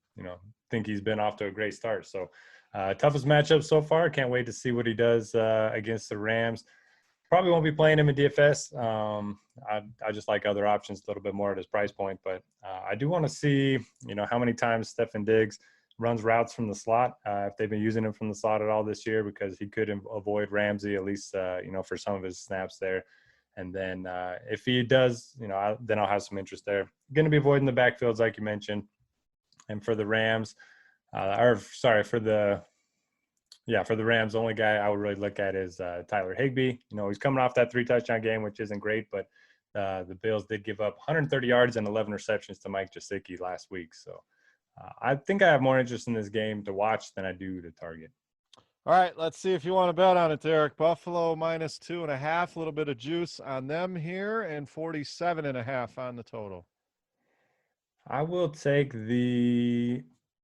think he's been off to a great start. So toughest matchup so far. Can't wait to see what he does against the Rams. Probably won't be playing him in DFS. I just like other options a little bit more at his price point. But I do want to see, how many times Stefon Diggs runs routes from the slot, if they've been using him from the slot at all this year, because he could avoid Ramsey, at least, for some of his snaps there. And then if he does, then I'll have some interest there. Going to be avoiding the backfields, like you mentioned. And for the Rams, for the Rams, the only guy I would really look at is Tyler Higbee. He's coming off that 3-touchdown game, which isn't great, but the Bills did give up 130 yards and 11 receptions to Mike Gesicki last week. So I think I have more interest in this game to watch than I do to target. All right, let's see if you want to bet on it, Derek. Buffalo -2.5, a little bit of juice on them here, and 47.5 on the total. I will take the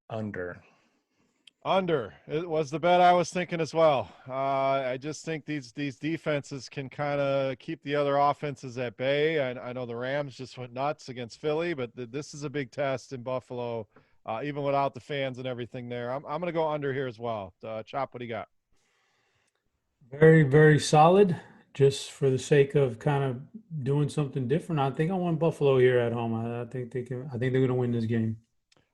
under. Under. It was the bet I was thinking as well. I just think these defenses can kind of keep the other offenses at bay. I know the Rams just went nuts against Philly, but this is a big test in Buffalo, even without the fans and everything there. I'm going to go under here as well. Chop, what do you got? Very, very solid. Just for the sake of kind of doing something different, I think I want Buffalo here at home. I think they're going to win this game.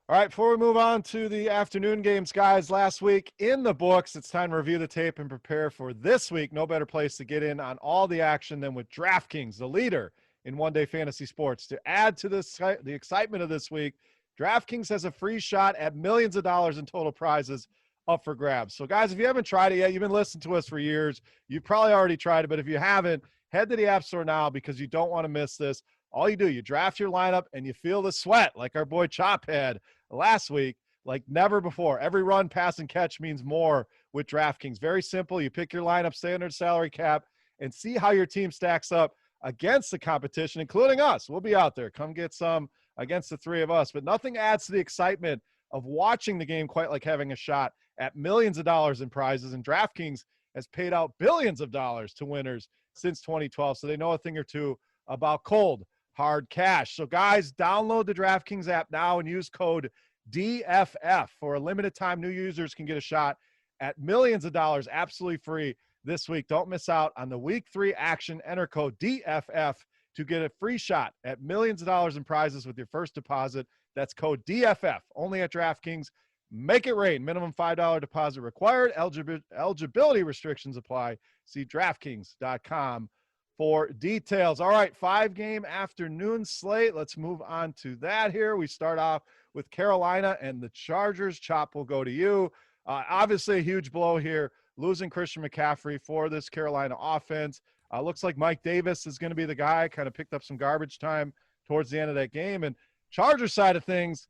All right, before we move on to the afternoon games, guys, last week in the books, it's time to review the tape and prepare for this week. No better place to get in on all the action than with DraftKings, the leader in one-day fantasy sports. To add to the excitement of this week, DraftKings has a free shot at millions of dollars in total prizes up for grabs. So, guys, if you haven't tried it yet, you've been listening to us for years. You've probably already tried it, but if you haven't, head to the App Store now because you don't want to miss this. All you do, you draft your lineup and you feel the sweat like our boy Chop had last week, like never before. Every run, pass, and catch means more with DraftKings. Very simple. You pick your lineup, stay under salary cap, and see how your team stacks up against the competition, including us. We'll be out there. Come get some against the three of us. But nothing adds to the excitement of watching the game quite like having a shot at millions of dollars in prizes. And DraftKings has paid out billions of dollars to winners since 2012. So they know a thing or two about cold, hard cash. So guys, download the DraftKings app now and use code DFF. For a limited time, new users can get a shot at millions of dollars absolutely free this week. Don't miss out on the week 3 action. Enter code DFF to get a free shot at millions of dollars in prizes with your first deposit. That's code DFF, only at DraftKings. Make it rain. Minimum $5 deposit required. Eligibility restrictions apply. See DraftKings.com for details. All right, 5-game afternoon slate. Let's move on to that here. We start off with Carolina and the Chargers. Chop will go to you. Obviously, a huge blow here, losing Christian McCaffrey for this Carolina offense. Looks like Mike Davis is going to be the guy. Kind of picked up some garbage time towards the end of that game. And Chargers side of things,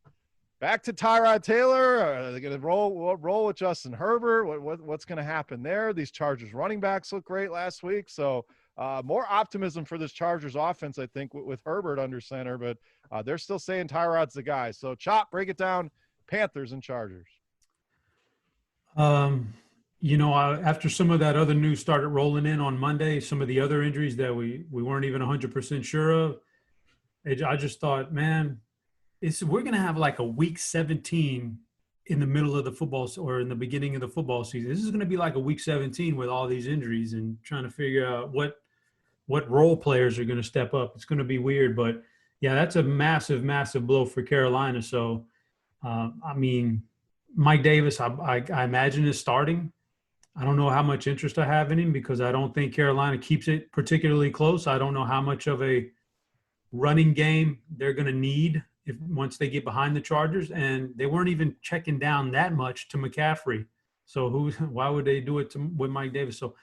back to Tyrod Taylor. Are they going to roll with Justin Herbert? What's going to happen there? These Chargers running backs look great last week. So more optimism for this Chargers offense, I think, with Herbert under center. But they're still saying Tyrod's the guy. So, Chop, break it down. Panthers and Chargers. After some of that other news started rolling in on Monday, some of the other injuries that we weren't even 100% sure of, I just thought, man, we're going to have like a week 17 in the middle of the football or in the beginning of the football season. This is going to be like a week 17 with all these injuries and trying to figure out what role players are going to step up. It's going to be weird, but yeah, that's a massive, massive blow for Carolina. So, Mike Davis, I imagine is starting. I don't know how much interest I have in him because I don't think Carolina keeps it particularly close. I don't know how much of a running game they're going to need once they get behind the Chargers, and they weren't even checking down that much to McCaffrey. So why would they do it with Mike Davis? So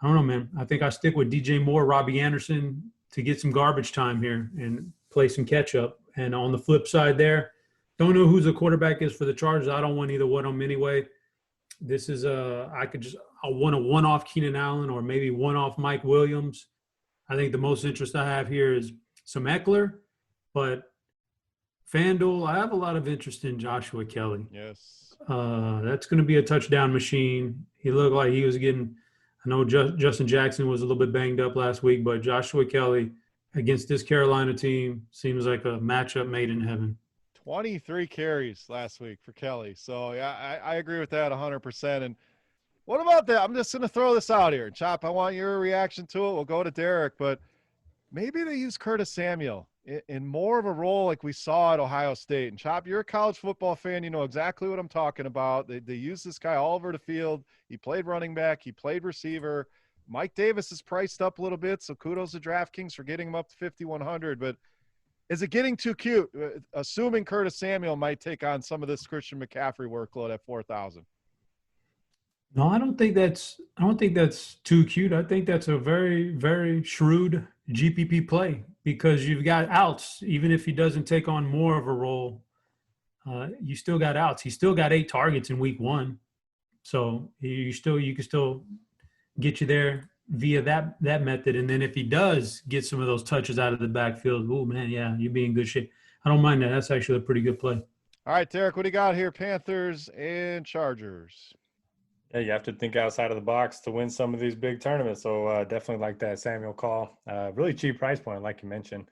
I don't know, man. I think I stick with DJ Moore, Robbie Anderson to get some garbage time here and play some catch up. And on the flip side there, don't know who the quarterback is for the Chargers. I don't want either one of them anyway. This is I want a one-off Keenan Allen or maybe one-off Mike Williams. I think the most interest I have here is some Eckler, but FanDuel, I have a lot of interest in Joshua Kelly. Yes. That's going to be a touchdown machine. He looked like he was getting – I know Justin Jackson was a little bit banged up last week, but Joshua Kelly against this Carolina team seems like a matchup made in heaven. 23 carries last week for Kelly. So, yeah, I agree with that 100%. And what about that? I'm just going to throw this out here. Chop, I want your reaction to it. We'll go to Derek, but maybe they use Curtis Samuel in more of a role like we saw at Ohio State. And Chop, you're a college football fan. You know exactly what I'm talking about. They use this guy all over the field. He played running back. He played receiver. Mike Davis is priced up a little bit, so kudos to DraftKings for getting him up to 5,100. But is it getting too cute, assuming Curtis Samuel might take on some of this Christian McCaffrey workload at 4,000? No, I don't think that's too cute. I think that's a very, very shrewd GPP play because you've got outs. Even if he doesn't take on more of a role, you still got outs. He still got 8 targets in week 1. So you can still get you there via that method. And then if he does get some of those touches out of the backfield, oh man, yeah, you'd be in good shape. I don't mind that. That's actually a pretty good play. All right, Derek, what do you got here? Panthers and Chargers. Yeah, you have to think outside of the box to win some of these big tournaments. So definitely like that Samuel call. Really cheap price point, like you mentioned.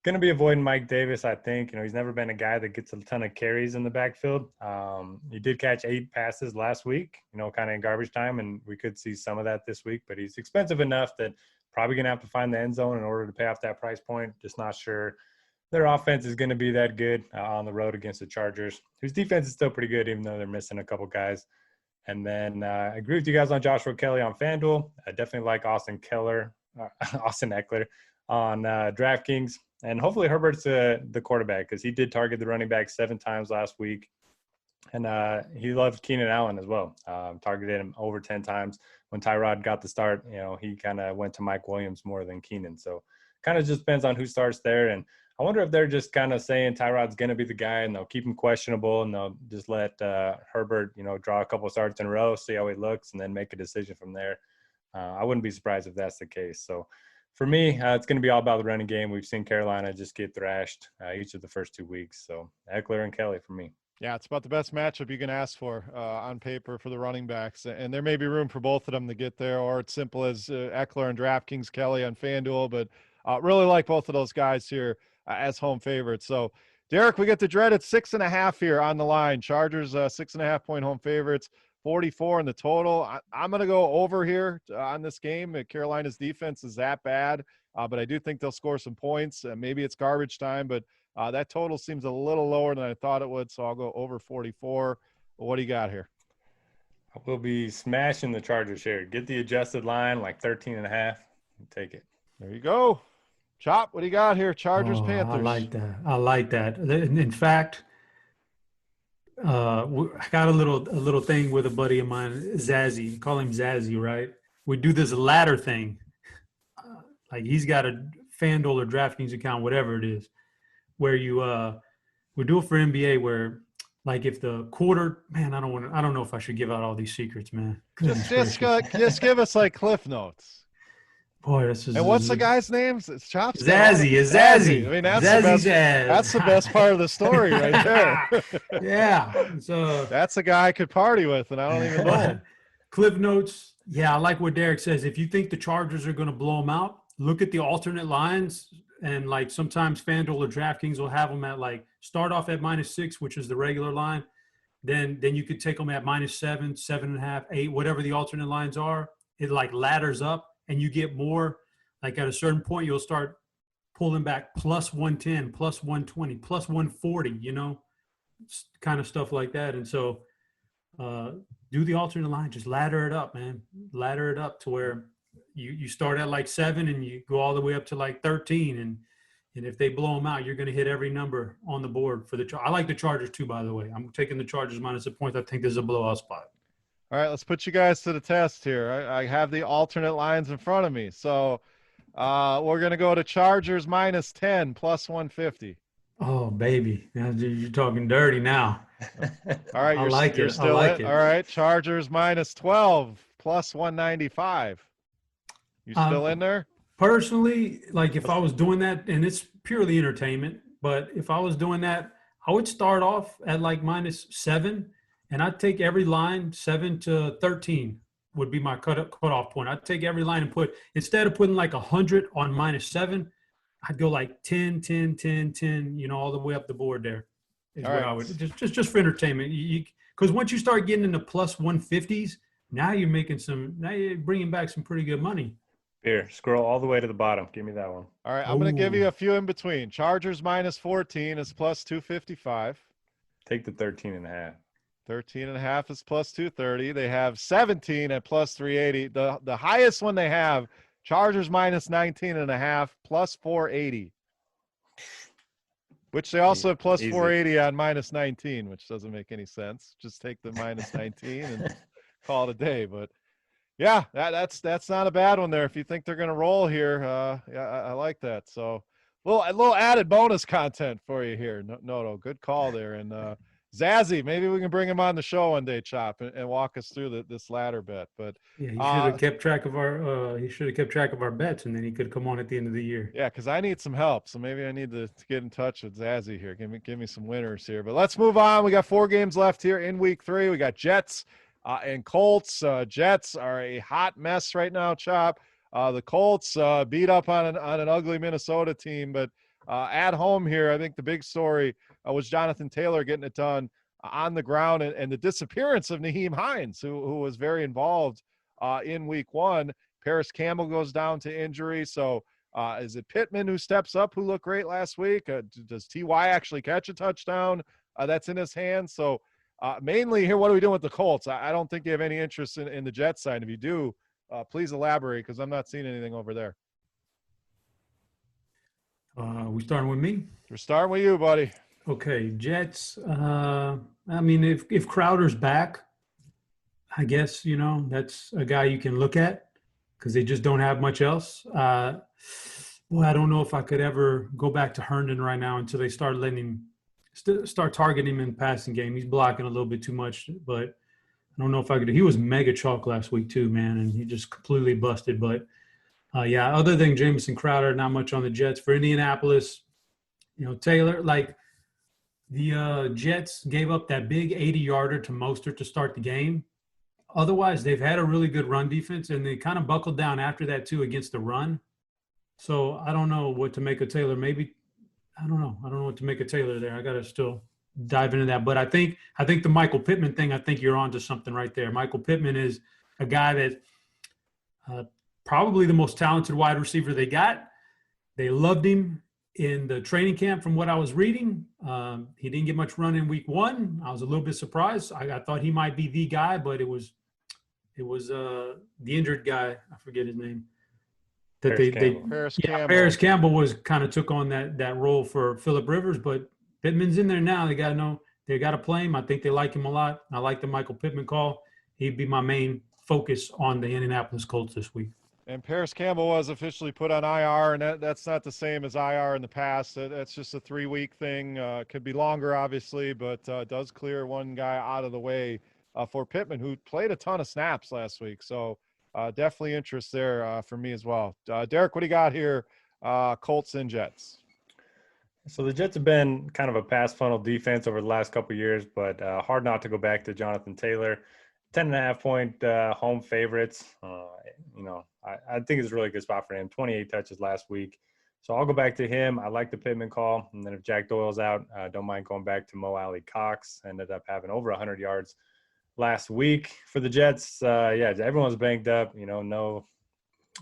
Going to be avoiding Mike Davis, I think. You know, he's never been a guy that gets a ton of carries in the backfield. He did catch 8 passes last week, you know, kind of in garbage time, and we could see some of that this week. But he's expensive enough that probably going to have to find the end zone in order to pay off that price point. Just not sure their offense is going to be that good on the road against the Chargers, whose defense is still pretty good, even though they're missing a couple guys. And then I agree with you guys on Joshua Kelly on FanDuel. I definitely like Austin Eckler on DraftKings. And hopefully Herbert's the quarterback because he did target the running back 7 times last week. And he loved Keenan Allen as well. Targeted him over 10 times. When Tyrod got the start, you know, he kind of went to Mike Williams more than Keenan. So kind of just depends on who starts there. And I wonder if they're just kind of saying Tyrod's going to be the guy and they'll keep him questionable and they'll just let Herbert, you know, draw a couple starts in a row, see how he looks, and then make a decision from there. I wouldn't be surprised if that's the case. So for me, it's going to be all about the running game. We've seen Carolina just get thrashed each of the first 2 weeks. So Eckler and Kelly for me. Yeah, it's about the best matchup you can ask for on paper for the running backs. And there may be room for both of them to get there, or it's simple as Eckler and DraftKings, Kelly on FanDuel. But really like both of those guys here as home favorites. So, Derek, we get the dreaded 6.5 here on the line. Chargers 6.5-point home favorites, 44 in the total. I'm going to go over here on this game. Carolina's defense is that bad, but I do think they'll score some points. Maybe it's garbage time, but that total seems a little lower than I thought it would, so I'll go over 44. What do you got here? We'll be smashing the Chargers here. Get the adjusted line, like 13.5. Take it. There you go. Chop, what do you got here? Chargers, Panthers. I like that. In fact, I got a little thing with a buddy of mine, Zazzy. Call him Zazzy, right? We do this ladder thing. Like he's got a FanDuel or DraftKings account, whatever it is, where you we do it for NBA where like if the quarter, man, I don't know if I should give out all these secrets, man. Just give us like Cliff Notes. Boy, this is. And what's the guy's name? It's Chop. Zazzy. I mean, that's Zazzy the best part of the story right there. Yeah. So that's a guy I could party with, and I don't even know him. Cliff Notes. Yeah, I like what Derek says. If you think the Chargers are going to blow them out, look at the alternate lines. And like sometimes FanDuel or DraftKings will have them at like start off at -6, which is the regular line. Then you could take them at -7, 7.5, 8, whatever the alternate lines are. It like ladders up. And you get more, like at a certain point, you'll start pulling back +110, +120, +140, kind of stuff like that. And so do the alternate line, just ladder it up, man. Ladder it up to where you start at like 7 and you go all the way up to like 13. And if they blow them out, you're going to hit every number on the board for the I like the Chargers too, by the way. I'm taking the Chargers minus a point. I think there's a blowout spot. All right, let's put you guys to the test here. I have the alternate lines in front of me. So we're going to go to Chargers -10, +150. Oh, baby. Now you're talking dirty now. All right, you're still in. All right, Chargers -12, +195. You still in there? Personally, like if I was doing that, and it's purely entertainment, but if I was doing that, I would start off at like -7. And I'd take every line, 7 to 13 would be my cutoff point. I'd take every line and instead of putting like 100 on -7, I'd go like 10, 10, 10, 10, all the way up the board there. Is where I would just for entertainment. Because once you start getting into +150s, now you're bringing back some pretty good money. Here, scroll all the way to the bottom. Give me that one. All right, I'm going to give you a few in between. Chargers -14 is +255. Take the 13.5. 13.5 is +230. They have 17 at +380. The highest one they have, Chargers -19.5, +480. Which they also have +480 on -19, which doesn't make any sense. Just take the -19 and call it a day. But yeah, that's not a bad one there. If you think they're going to roll here, yeah, I like that. So a little added bonus content for you here, Noto. Good call there. And Zazzy, maybe we can bring him on the show one day, Chop, and walk us through this ladder bet. But yeah, he should have kept track of our bets, and then he could come on at the end of the year. Yeah, because I need some help, so maybe I need to get in touch with Zazzy here. Give me some winners here. But let's move on. We got 4 games left here in Week 3. We got Jets and Colts. Jets are a hot mess right now, Chop. The Colts beat up on an ugly Minnesota team, but at home here, I think the big story was Jonathan Taylor getting it done on the ground and the disappearance of Nyheim Hines, who was very involved in Week 1. Paris Campbell goes down to injury. So is it Pittman who steps up, who looked great last week? Does T.Y. actually catch a touchdown that's in his hands? So mainly here, what are we doing with the Colts? I don't think you have any interest in the Jets side. If you do, please elaborate, because I'm not seeing anything over there. We starting with me? We're starting with you, buddy. Okay, Jets. I mean, if Crowder's back, I guess, that's a guy you can look at because they just don't have much else. I don't know if I could ever go back to Herndon right now until they start targeting him in the passing game. He's blocking a little bit too much, but I don't know if I could. He was mega chalk last week too, man, and he just completely busted. But yeah, other than Jamison Crowder, not much on the Jets. For Indianapolis, Taylor, like The Jets gave up that big 80-yarder to Mostert to start the game. Otherwise, they've had a really good run defense, and they kind of buckled down after that too against the run. So I don't know what to make of Taylor. Maybe I don't know. I don't know what to make of Taylor there. I got to still dive into that. But I think the Michael Pittman thing, I think you're onto something right there. Michael Pittman is a guy that probably the most talented wide receiver they got. They loved him in the training camp from what I was reading. He didn't get much run in week 1. I was a little bit surprised. I thought he might be the guy, but it was the injured guy. I forget his name. Paris Campbell was kind of took on that role for Phillip Rivers, but Pittman's in there now. They got to play him. I think they like him a lot. I like the Michael Pittman call. He'd be my main focus on the Indianapolis Colts this week. And Paris Campbell was officially put on IR, and that's not the same as IR in the past. That's just a 3-week thing. Could be longer, obviously, but does clear one guy out of the way for Pittman, who played a ton of snaps last week. So definitely interest there for me as well. Derek, what do you got here? Colts and Jets. So the Jets have been kind of a pass funnel defense over the last couple of years, but hard not to go back to Jonathan Taylor. 10.5-point home favorites. I think it's a really good spot for him. 28 touches last week. So I'll go back to him. I like the Pittman call. And then if Jack Doyle's out, don't mind going back to Mo Alley Cox. Ended up having over 100 yards last week for the Jets. Everyone's banged up. No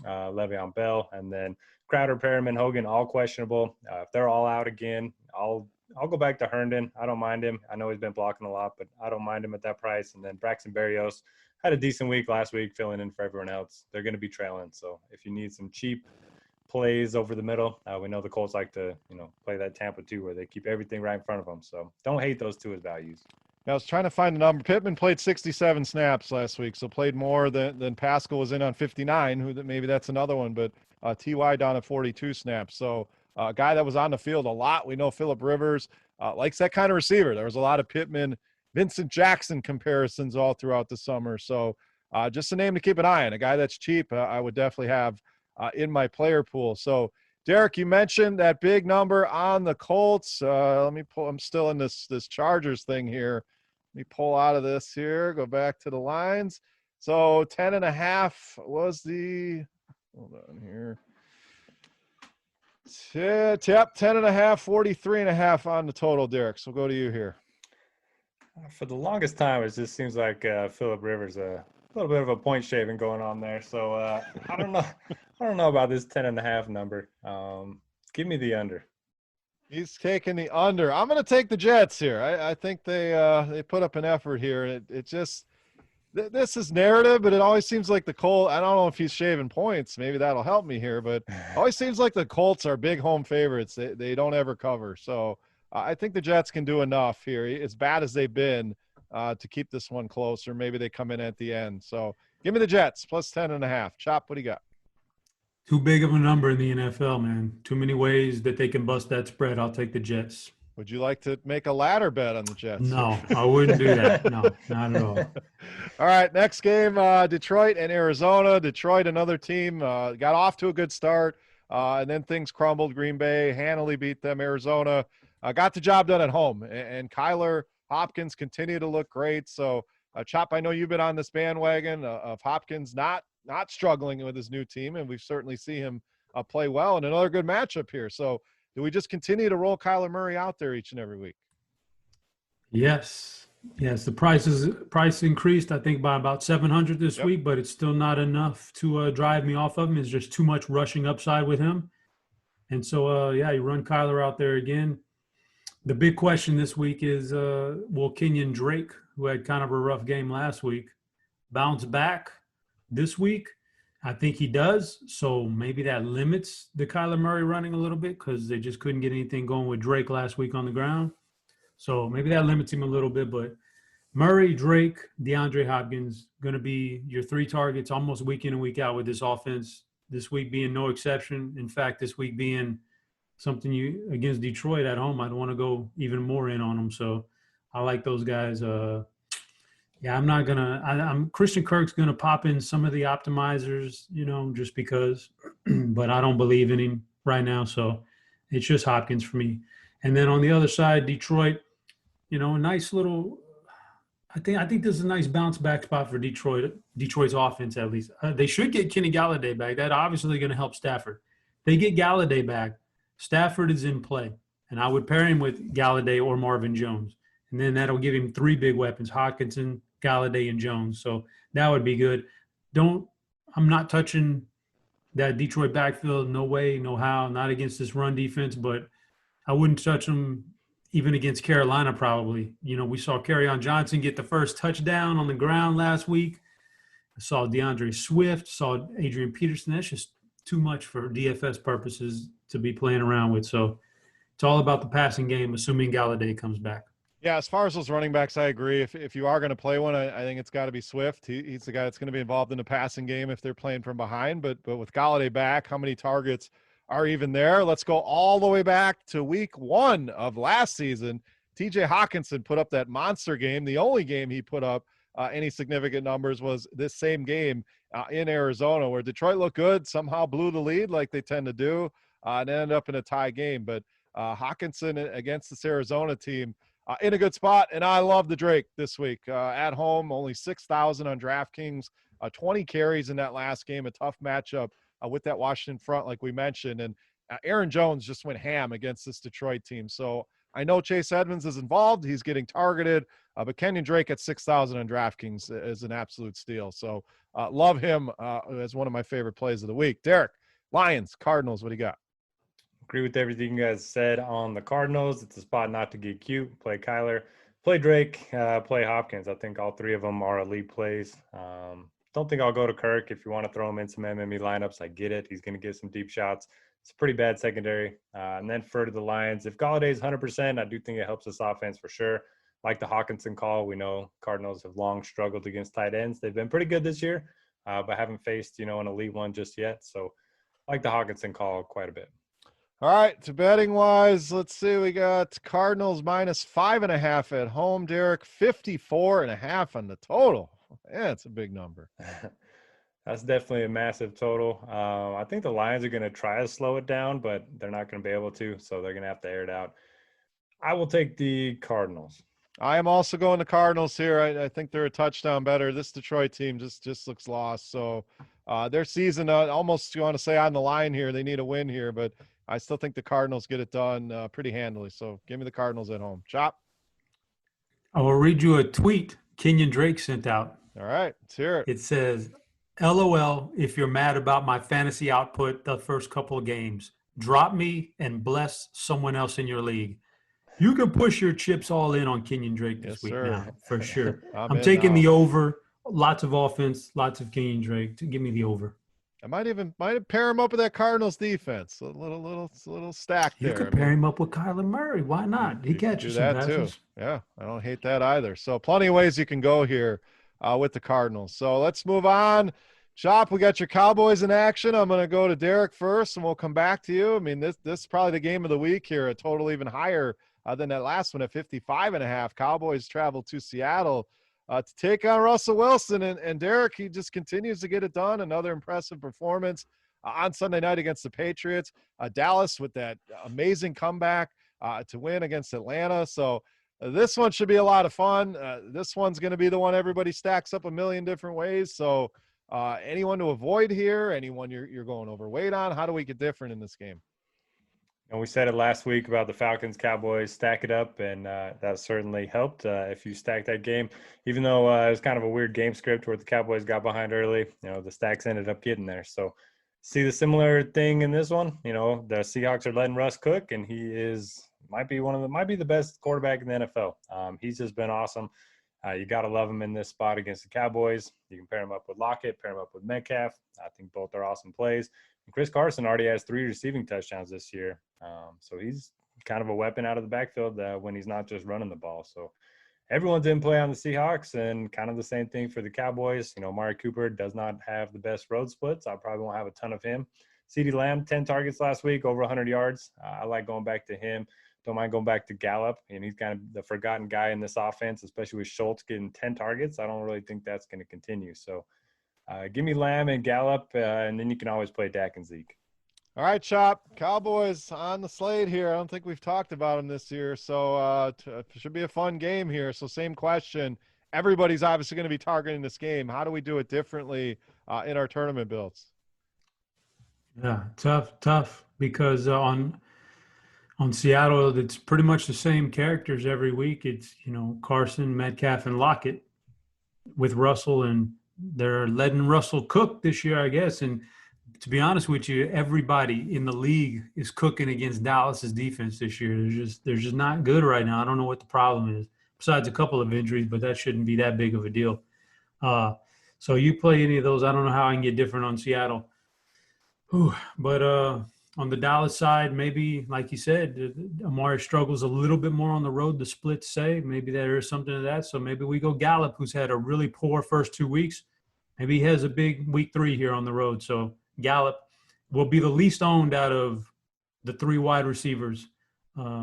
Le'Veon Bell. And then Crowder, Perriman, Hogan, all questionable. If they're all out again, I'll go back to Herndon. I don't mind him. I know he's been blocking a lot, but I don't mind him at that price. And then Braxton Berrios had a decent week last week, filling in for everyone else. They're going to be trailing. So if you need some cheap plays over the middle, we know the Colts like to, play that Tampa 2 where they keep everything right in front of them. So don't hate those two as values. I was trying to find a number. Pittman played 67 snaps last week, so played more than Pascal was in on 59. Maybe that's another one, but T.Y. down at 42 snaps. So a guy that was on the field a lot. We know Phillip Rivers likes that kind of receiver. There was a lot of Pittman, Vincent Jackson comparisons all throughout the summer. So just a name to keep an eye on. A guy that's cheap, I would definitely have in my player pool. So, Derek, you mentioned that big number on the Colts. Let me pull. I'm still in this Chargers thing here. Let me pull out of this here. Go back to the lines. So 10.5 was the – hold on here. Yep, 10.5, 43.5 on the total, Derek. So we'll go to you here. For the longest time, it just seems like Phillip Rivers a little bit of a point shaving going on there. So I don't know. I don't know about this 10.5 number. Give me the under. He's taking the under. I'm going to take the Jets here. I think they put up an effort here. It just this is narrative, but it always seems like the Colts. I don't know if he's shaving points. Maybe that'll help me here, but it always seems like the Colts are big home favorites. They don't ever cover. So I think the Jets can do enough here, as bad as they've been, to keep this one close, or maybe they come in at the end. So give me the Jets plus 10.5. Chop, what do you got? Too big of a number in the NFL, man. Too many ways that they can bust that spread. I'll take the Jets. Would you like to make a ladder bet on the Jets? No, I wouldn't do that. No, not at all. All right, next game, Detroit and Arizona. Detroit, another team, got off to a good start, and then things crumbled. Green Bay handily beat them. Arizona got the job done at home, and Kyler Hopkins continued to look great. So, Chop, I know you've been on this bandwagon of Hopkins not struggling with his new team, and we've certainly seen him play well in another good matchup here. So do we just continue to roll Kyler Murray out there each and every week? Yes. The price increased, I think, by about 700 this week, but it's still not enough to drive me off of him. It's just too much rushing upside with him. And so, you run Kyler out there again. The big question this week is, will Kenyon Drake, who had kind of a rough game last week, bounce back this week? I think he does. So maybe that limits the Kyler Murray running a little bit because they just couldn't get anything going with Drake last week on the ground. So maybe that limits him a little bit. But Murray, Drake, DeAndre Hopkins, going to be your 3 targets almost week in and week out with this offense. This week being no exception. In fact, this week being something against Detroit at home, I'd want to go even more in on them. So I like those guys. I'm not going to – Christian Kirk's going to pop in some of the optimizers, just because. But I don't believe in him right now. So it's just Hopkins for me. And then on the other side, Detroit, a nice little. I think this is a nice bounce back spot for Detroit's offense, at least. They should get Kenny Galladay back. That obviously going to help Stafford. They get Galladay back. Stafford is in play, and I would pair him with Galladay or Marvin Jones, and then that'll give him three big weapons: Hawkinson, Galladay, and Jones. So that would be good. I'm not touching that Detroit backfield. No way, no how. Not against this run defense, but I wouldn't touch them even against Carolina probably. We saw Kerryon Johnson get the first touchdown on the ground last week. I saw DeAndre Swift, saw Adrian Peterson. That's just too much for DFS purposes to be playing around with. So it's all about the passing game, assuming Galladay comes back. Yeah, as far as those running backs, I agree. If you are going to play one, I think it's got to be Swift. He's the guy that's going to be involved in the passing game if they're playing from behind. But with Galladay back, how many targets are even there? Let's go all the way back to week 1 of last season. TJ Hawkinson put up that monster game. The only game he put up any significant numbers was this same game in Arizona, where Detroit looked good, somehow blew the lead like they tend to do, and ended up in a tie game. But Hawkinson against this Arizona team, in a good spot, and I love the Drake this week. At home, only 6,000 on DraftKings, 20 carries in that last game, a tough matchup with that Washington front, like we mentioned. And Aaron Jones just went ham against this Detroit team. So I know Chase Edmonds is involved. He's getting targeted, but Kenyon Drake at 6,000 on DraftKings is an absolute steal. So love him as one of my favorite plays of the week. Derek, Lions, Cardinals, what do you got? Agree with everything you guys said on the Cardinals. It's a spot not to get cute. Play Kyler, play Drake, play Hopkins. I think all three of them are elite plays. Don't think I'll go to Kirk. If you want to throw him in some MME lineups, I get it. He's going to get some deep shots. It's a pretty bad secondary. And then for the Lions, if Galladay's 100%, I do think it helps this offense for sure. Like the Hawkinson call, we know Cardinals have long struggled against tight ends. They've been pretty good this year, but haven't faced, an elite one just yet. So I like the Hawkinson call quite a bit. All right, to betting wise, let's see. We got Cardinals minus 5.5 at home. Derek, 54.5 on the total. Yeah, it's a big number. That's definitely a massive total. I think the Lions are going to try to slow it down, but they're not going to be able to, so they're going to have to air it out. I will take the Cardinals. I am also going to Cardinals here. I think they're a touchdown better. This Detroit team just looks lost. So their season almost, you want to say, on the line here. They need a win here, but I still think the Cardinals get it done pretty handily. So give me the Cardinals at home. Chop. I will read you a tweet Kenyon Drake sent out. All right, let's hear it. It says, LOL, if you're mad about my fantasy output the first couple of games, drop me and bless someone else in your league. You can push your chips all in on Kenyon Drake this week now, for sure. I'm taking the over. Lots of offense, lots of Kenyon Drake. Give me the over. I might pair him up with that Cardinals defense. A little stack there. You could pair him up with Kyler Murray. Why not? He catches some passes. Yeah, I don't hate that either. So plenty of ways you can go here with the Cardinals. So let's move on. Chop, we got your Cowboys in action. I'm going to go to Derek first, and we'll come back to you. I mean, this is probably the game of the week here. A total even higher than that last one at 55.5. Cowboys travel to Seattle to take on Russell Wilson. And Derek, he just continues to get it done. Another impressive performance on Sunday night against the Patriots. Dallas with that amazing comeback to win against Atlanta. So this one should be a lot of fun. This one's going to be the one everybody stacks up a million different ways. So anyone to avoid here? Anyone you're going overweight on? How do we get different in this game? And we said it last week about the Falcons, Cowboys, stack it up, and that certainly helped if you stack that game. Even though it was kind of a weird game script where the Cowboys got behind early, the stacks ended up getting there. So see the similar thing in this one. The Seahawks are letting Russ cook, and he might be the best quarterback in the NFL. He's just been awesome. You got to love him in this spot against the Cowboys. You can pair him up with Lockett, pair him up with Metcalf. I think both are awesome plays. And Chris Carson already has 3 receiving touchdowns this year. So he's kind of a weapon out of the backfield when he's not just running the ball. So everyone's in play on the Seahawks, and kind of the same thing for the Cowboys. Amari Cooper does not have the best road splits. I probably won't have a ton of him. CeeDee Lamb, 10 targets last week, over 100 yards. I like going back to him. Don't mind going back to Gallup, and he's kind of the forgotten guy in this offense, especially with Schultz getting 10 targets. I don't really think that's going to continue. So give me Lamb and Gallup, and then you can always play Dak and Zeke. All right, Chop. Cowboys on the slate here. I don't think we've talked about them this year, so it should be a fun game here. So same question. Everybody's obviously going to be targeting this game. How do we do it differently in our tournament builds? Yeah, tough because on Seattle, it's pretty much the same characters every week. It's, Carson, Metcalf, and Lockett with Russell, and they're letting Russell cook this year, I guess. And to be honest with you, everybody in the league is cooking against Dallas's defense this year. They're just not good right now. I don't know what the problem is, besides a couple of injuries, but that shouldn't be that big of a deal. So you play any of those, I don't know how I can get different on Seattle. But on the Dallas side, maybe, like you said, Amari struggles a little bit more on the road, the splits say. Maybe there is something to that. So maybe we go Gallup, who's had a really poor first 2 weeks. Maybe he has a big week 3 here on the road. So Gallup will be the least owned out of the 3 wide receivers.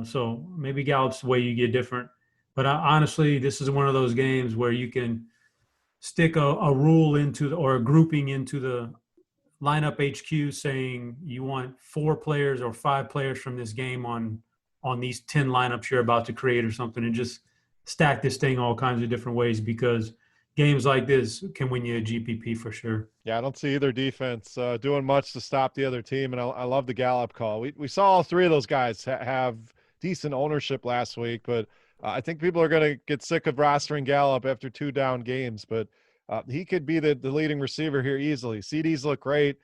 So maybe Gallup's the way you get different. But honestly, this is one of those games where you can stick a rule into or a grouping into the lineup HQ saying you want 4 players or 5 players from this game on these 10 lineups you're about to create or something, and just stack this thing all kinds of different ways, because games like this can win you a GPP for sure. Yeah, I don't see either defense doing much to stop the other team, and I love the Gallup call. We saw all 3 of those guys have decent ownership last week, but I think people are going to get sick of rostering Gallup after 2 down games, but he could be the leading receiver here easily. CDs look great.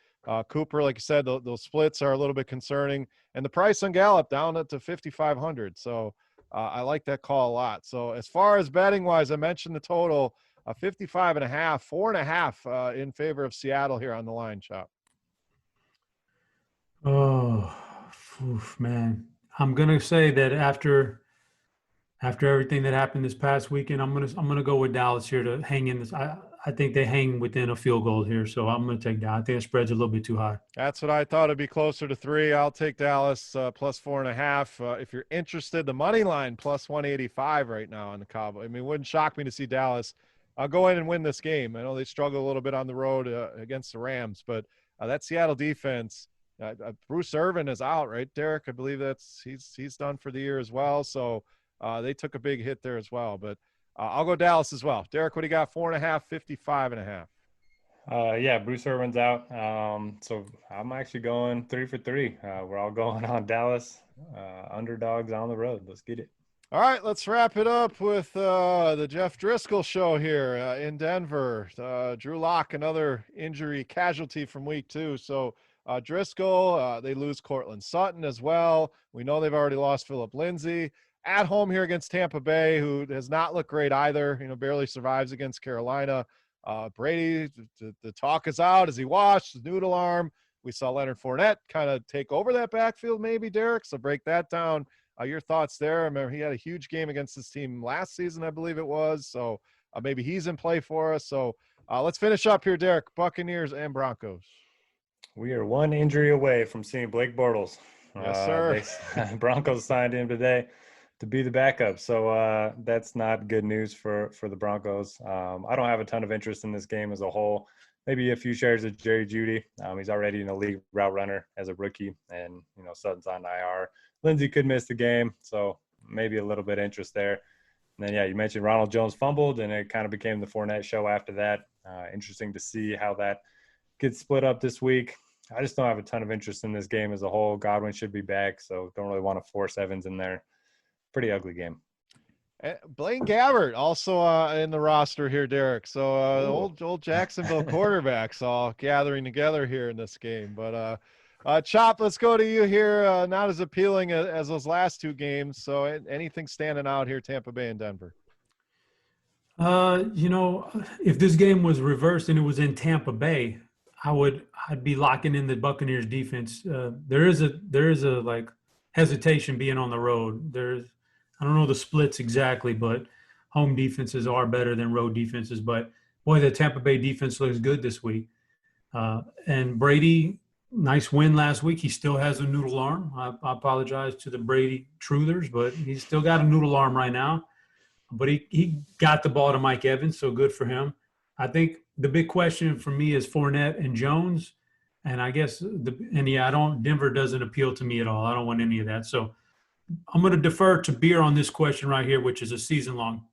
Cooper, like you said, those splits are a little bit concerning, and the price on Gallup down to 5,500. So I like that call a lot. So as far as betting wise, I mentioned the total 55.5, 4.5 in favor of Seattle here on the line, Chop. Oh, man. I'm gonna say that after everything that happened this past weekend, I'm gonna go with Dallas here to hang in this. I think they hang within a field goal here, so I'm gonna take Dallas. I think the spread's a little bit too high. That's what I thought. It'd be closer to 3. I'll take Dallas plus 4.5. If you're interested, the money line plus 185 right now on the Cowboy. I mean, it wouldn't shock me to see Dallas go in and win this game. I know they struggle a little bit on the road against the Rams, but that Seattle defense, Bruce Irvin is out, right, Derek? I believe he's done for the year as well. So they took a big hit there as well. But I'll go Dallas as well. Derek, what do you got? 4.5, 55.5. Yeah, Bruce Irvin's out. So I'm actually going 3 for 3. We're all going on Dallas, underdogs on the road. Let's get it. All right, let's wrap it up with the Jeff Driscoll show here in Denver. Drew Lock, another injury casualty from week 2. So Driscoll, they lose Cortland Sutton as well. We know they've already lost Phillip Lindsay. At home here against Tampa Bay, who has not looked great either, barely survives against Carolina. Brady, the talk is out. Is he washed? The noodle arm. We saw Leonard Fournette kind of take over that backfield maybe, Derek. So break that down. Your thoughts there? I remember he had a huge game against this team last season, I believe it was. So maybe he's in play for us. So let's finish up here, Derek. Buccaneers and Broncos. We are 1 injury away from seeing Blake Bortles. Yes, sir. Broncos signed him today to be the backup. So that's not good news for the Broncos. I don't have a ton of interest in this game as a whole. Maybe a few shares of Jerry Jeudy. He's already an elite route runner as a rookie, and Sutton's on IR. Lindsey could miss the game, so maybe a little bit of interest there. And then, yeah, you mentioned Ronald Jones fumbled, and it kind of became the Fournette show after that. Interesting to see how that gets split up this week. I just don't have a ton of interest in this game as a whole. Godwin should be back, so don't really want to force Evans in there. Pretty ugly game. Blaine Gabbert also in the roster here, Derek. So old Jacksonville quarterbacks all gathering together here in this game. But Chop, let's go to you here. Not as appealing as those last 2 games. So anything standing out here, Tampa Bay and Denver? If this game was reversed and it was in Tampa Bay, I'd be locking in the Buccaneers defense. There is a like hesitation being on the road. I don't know the splits exactly, but home defenses are better than road defenses. But boy, the Tampa Bay defense looks good this week. And Brady, nice win last week. He still has a noodle arm. I apologize to the Brady truthers, but he's still got a noodle arm right now. But he got the ball to Mike Evans, so good for him. I think the big question for me is Fournette and Jones. And I guess Denver doesn't appeal to me at all. I don't want any of that. So I'm going to defer to Beer on this question right here, which is a season long.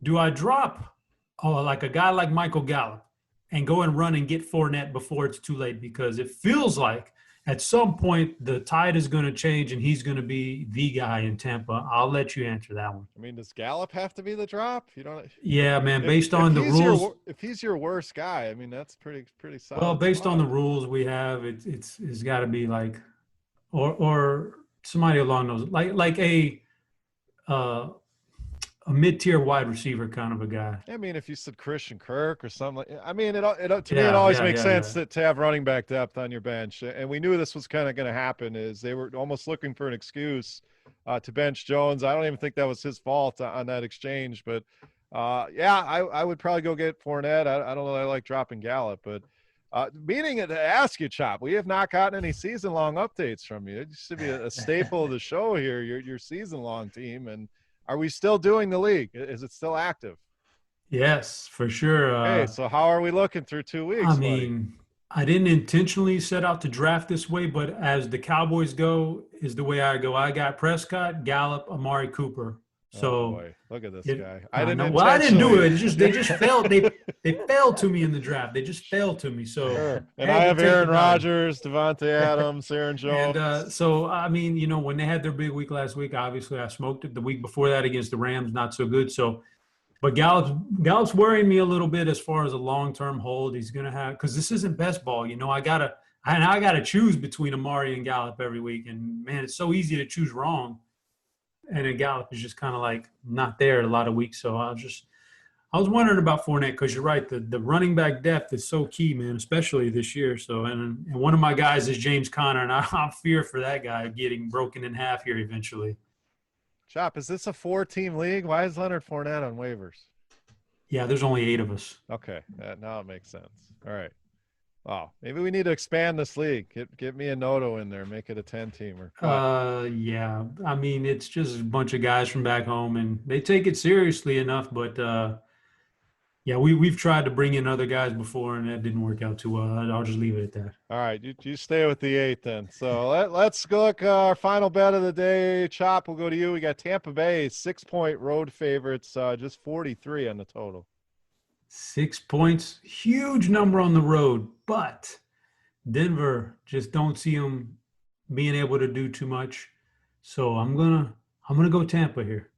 Do I drop like a guy like Michael Gallup and go and run and get Fournette before it's too late? Because it feels like at some point the tide is going to change and he's going to be the guy in Tampa. I'll let you answer that one. I mean, does Gallup have to be the drop? You don't. Yeah, man. Based on the rules, if he's your worst guy, I mean, that's pretty solid. well, based on the rules we have, it's got to be like, or somebody along those like a mid-tier wide receiver kind of a guy. I mean, if you said Christian Kirk or something, I mean, to me, it always makes sense to have running back depth on your bench. And we knew this was kind of going to happen. Is they were almost looking for an excuse to bench Jones. I don't even think that was his fault on that exchange. But I would probably go get Fournette. I don't know that I like dropping Gallup, but meaning to ask you, Chop, we have not gotten any season-long updates from you. It used to be a staple of the show here, your season-long team, and are we still doing the league? Is it still active? Yes, for sure. Okay, so how are we looking through 2 weeks? I mean, I didn't intentionally set out to draft this way, but as the Cowboys go, is the way I go. I got Prescott, Gallup, Amari Cooper. So boy, look at this guy. I didn't do it. They just failed. They failed to me in the draft. They just failed to me. So sure. And I have Aaron Rodgers, Devontae Adams, Aaron Jones. And so I mean, when they had their big week last week, obviously I smoked it. The week before that against the Rams, not so good. So, but Gallup's worrying me a little bit as far as a long-term hold. He's gonna have, because this isn't best ball. I gotta choose between Amari and Gallup every week, and man, it's so easy to choose wrong. And then Gallup is just kind of like not there a lot of weeks. So I was wondering about Fournette, because you're right. The running back depth is so key, man, especially this year. So, and one of my guys is James Conner, and I fear for that guy getting broken in half here eventually. Chop, is this a 4-team league? Why is Leonard Fournette on waivers? Yeah, there's only 8 of us. Okay, now it makes sense. All right. Oh, maybe we need to expand this league. Get me a Noto in there. Make it a 10-teamer. Yeah. I mean, it's just a bunch of guys from back home, and they take it seriously enough. But yeah, we've tried to bring in other guys before, and that didn't work out too well. I'll just leave it at that. All right, you stay with the 8 then. So let's go look our final bet of the day. Chop, we'll go to you. We got Tampa Bay 6-point road favorites, just 43 on the total. 6 points, huge number on the road, but Denver just don't see them being able to do too much. So I'm gonna go Tampa here.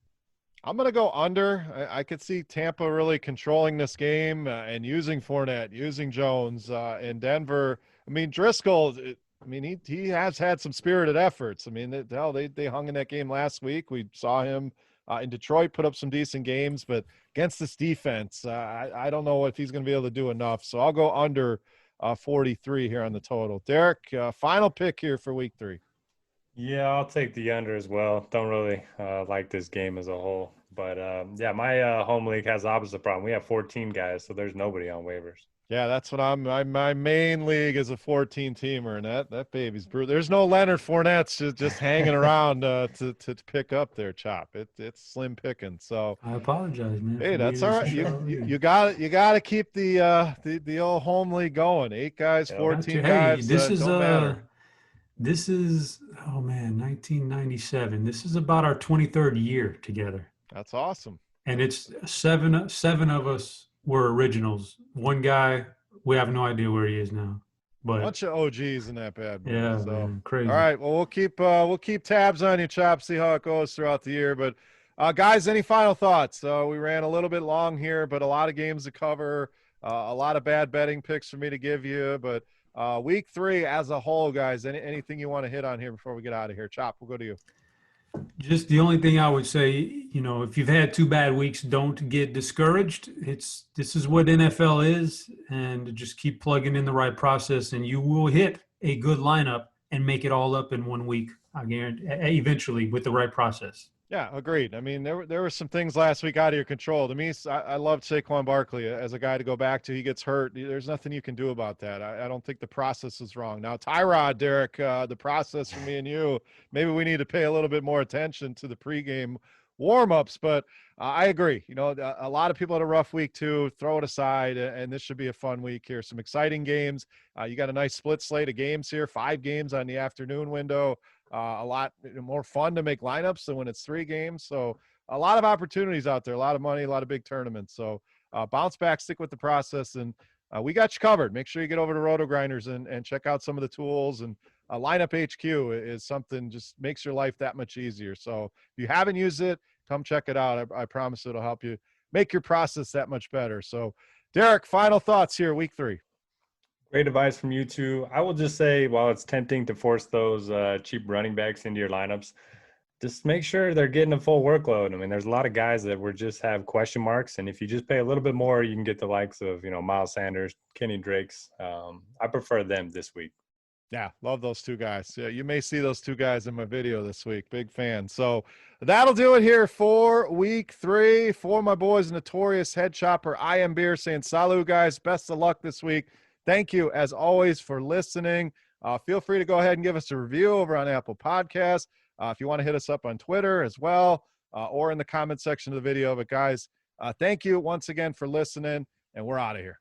I'm gonna go under. I could see Tampa really controlling this game and using Fournette, using Jones, and Denver. I mean, Driscoll. I mean, he has had some spirited efforts. I mean, they hung in that game last week. We saw him in Detroit put up some decent games, but against this defense, I don't know if he's going to be able to do enough. So I'll go under 43 here on the total. Derek, final pick here for week 3. Yeah, I'll take the under as well. Don't really like this game as a whole. But, yeah, my home league has the opposite problem. We have 14 guys, so there's nobody on waivers. Yeah, that's what my main league is a 14-teamer, and that baby's brutal. There's no Leonard Fournette just hanging around to pick up there, Chop. It's slim picking. So I apologize, man. Hey, that's all right. You got to keep the old home league going. 8 guys, 14 guys. This is don't matter. This is 1997. This is about our 23rd year together. That's awesome. And it's seven of us were originals. One guy, we have no idea where he is now. But bunch of OGs in that bad boy. Yeah, so man, crazy. All right, well we'll keep tabs on you, Chop. See how it goes throughout the year. But guys, any final thoughts? We ran a little bit long here, but a lot of games to cover. A lot of bad betting picks for me to give you. But week 3 as a whole, guys. Anything you want to hit on here before we get out of here? Chop, we'll go to you. Just the only thing I would say, if you've had 2 bad weeks, don't get discouraged. This is what NFL is, and just keep plugging in the right process, and you will hit a good lineup and make it all up in 1 week. I guarantee, eventually, with the right process. Yeah, agreed. I mean, there were some things last week out of your control. To me, I loved Saquon Barkley as a guy to go back to. He gets hurt. There's nothing you can do about that. I don't think the process is wrong. Now, Tyrod, Derek, the process for me and you, maybe we need to pay a little bit more attention to the pregame warm-ups. But I agree. You know, a lot of people had a rough week too. Throw it aside, and this should be a fun week here. Some exciting games. You got a nice split slate of games here. 5 games on the afternoon window. A lot more fun to make lineups than when it's 3 games. So a lot of opportunities out there. A lot of money. A lot of big tournaments. So bounce back. Stick with the process, and we got you covered. Make sure you get over to RotoGrinders and check out some of the tools. And Lineup HQ is something just makes your life that much easier. So if you haven't used it, come check it out. I promise it'll help you make your process that much better. So, Derek, final thoughts here, week 3. Great advice from you two. I will just say, while it's tempting to force those cheap running backs into your lineups, just make sure they're getting a full workload. I mean, there's a lot of guys that would just have question marks, and if you just pay a little bit more, you can get the likes of, Miles Sanders, Kenny Drakes. I prefer them this week. Yeah, love those 2 guys. Yeah, you may see those 2 guys in my video this week. Big fan. So that'll do it here for week 3. For my boys, Notorious Head Chopper, I am Beer, saying salut, guys. Best of luck this week. Thank you, as always, for listening. Feel free to go ahead and give us a review over on Apple Podcasts. If you want to hit us up on Twitter as well, or in the comment section of the video. But, guys, thank you once again for listening, and we're out of here.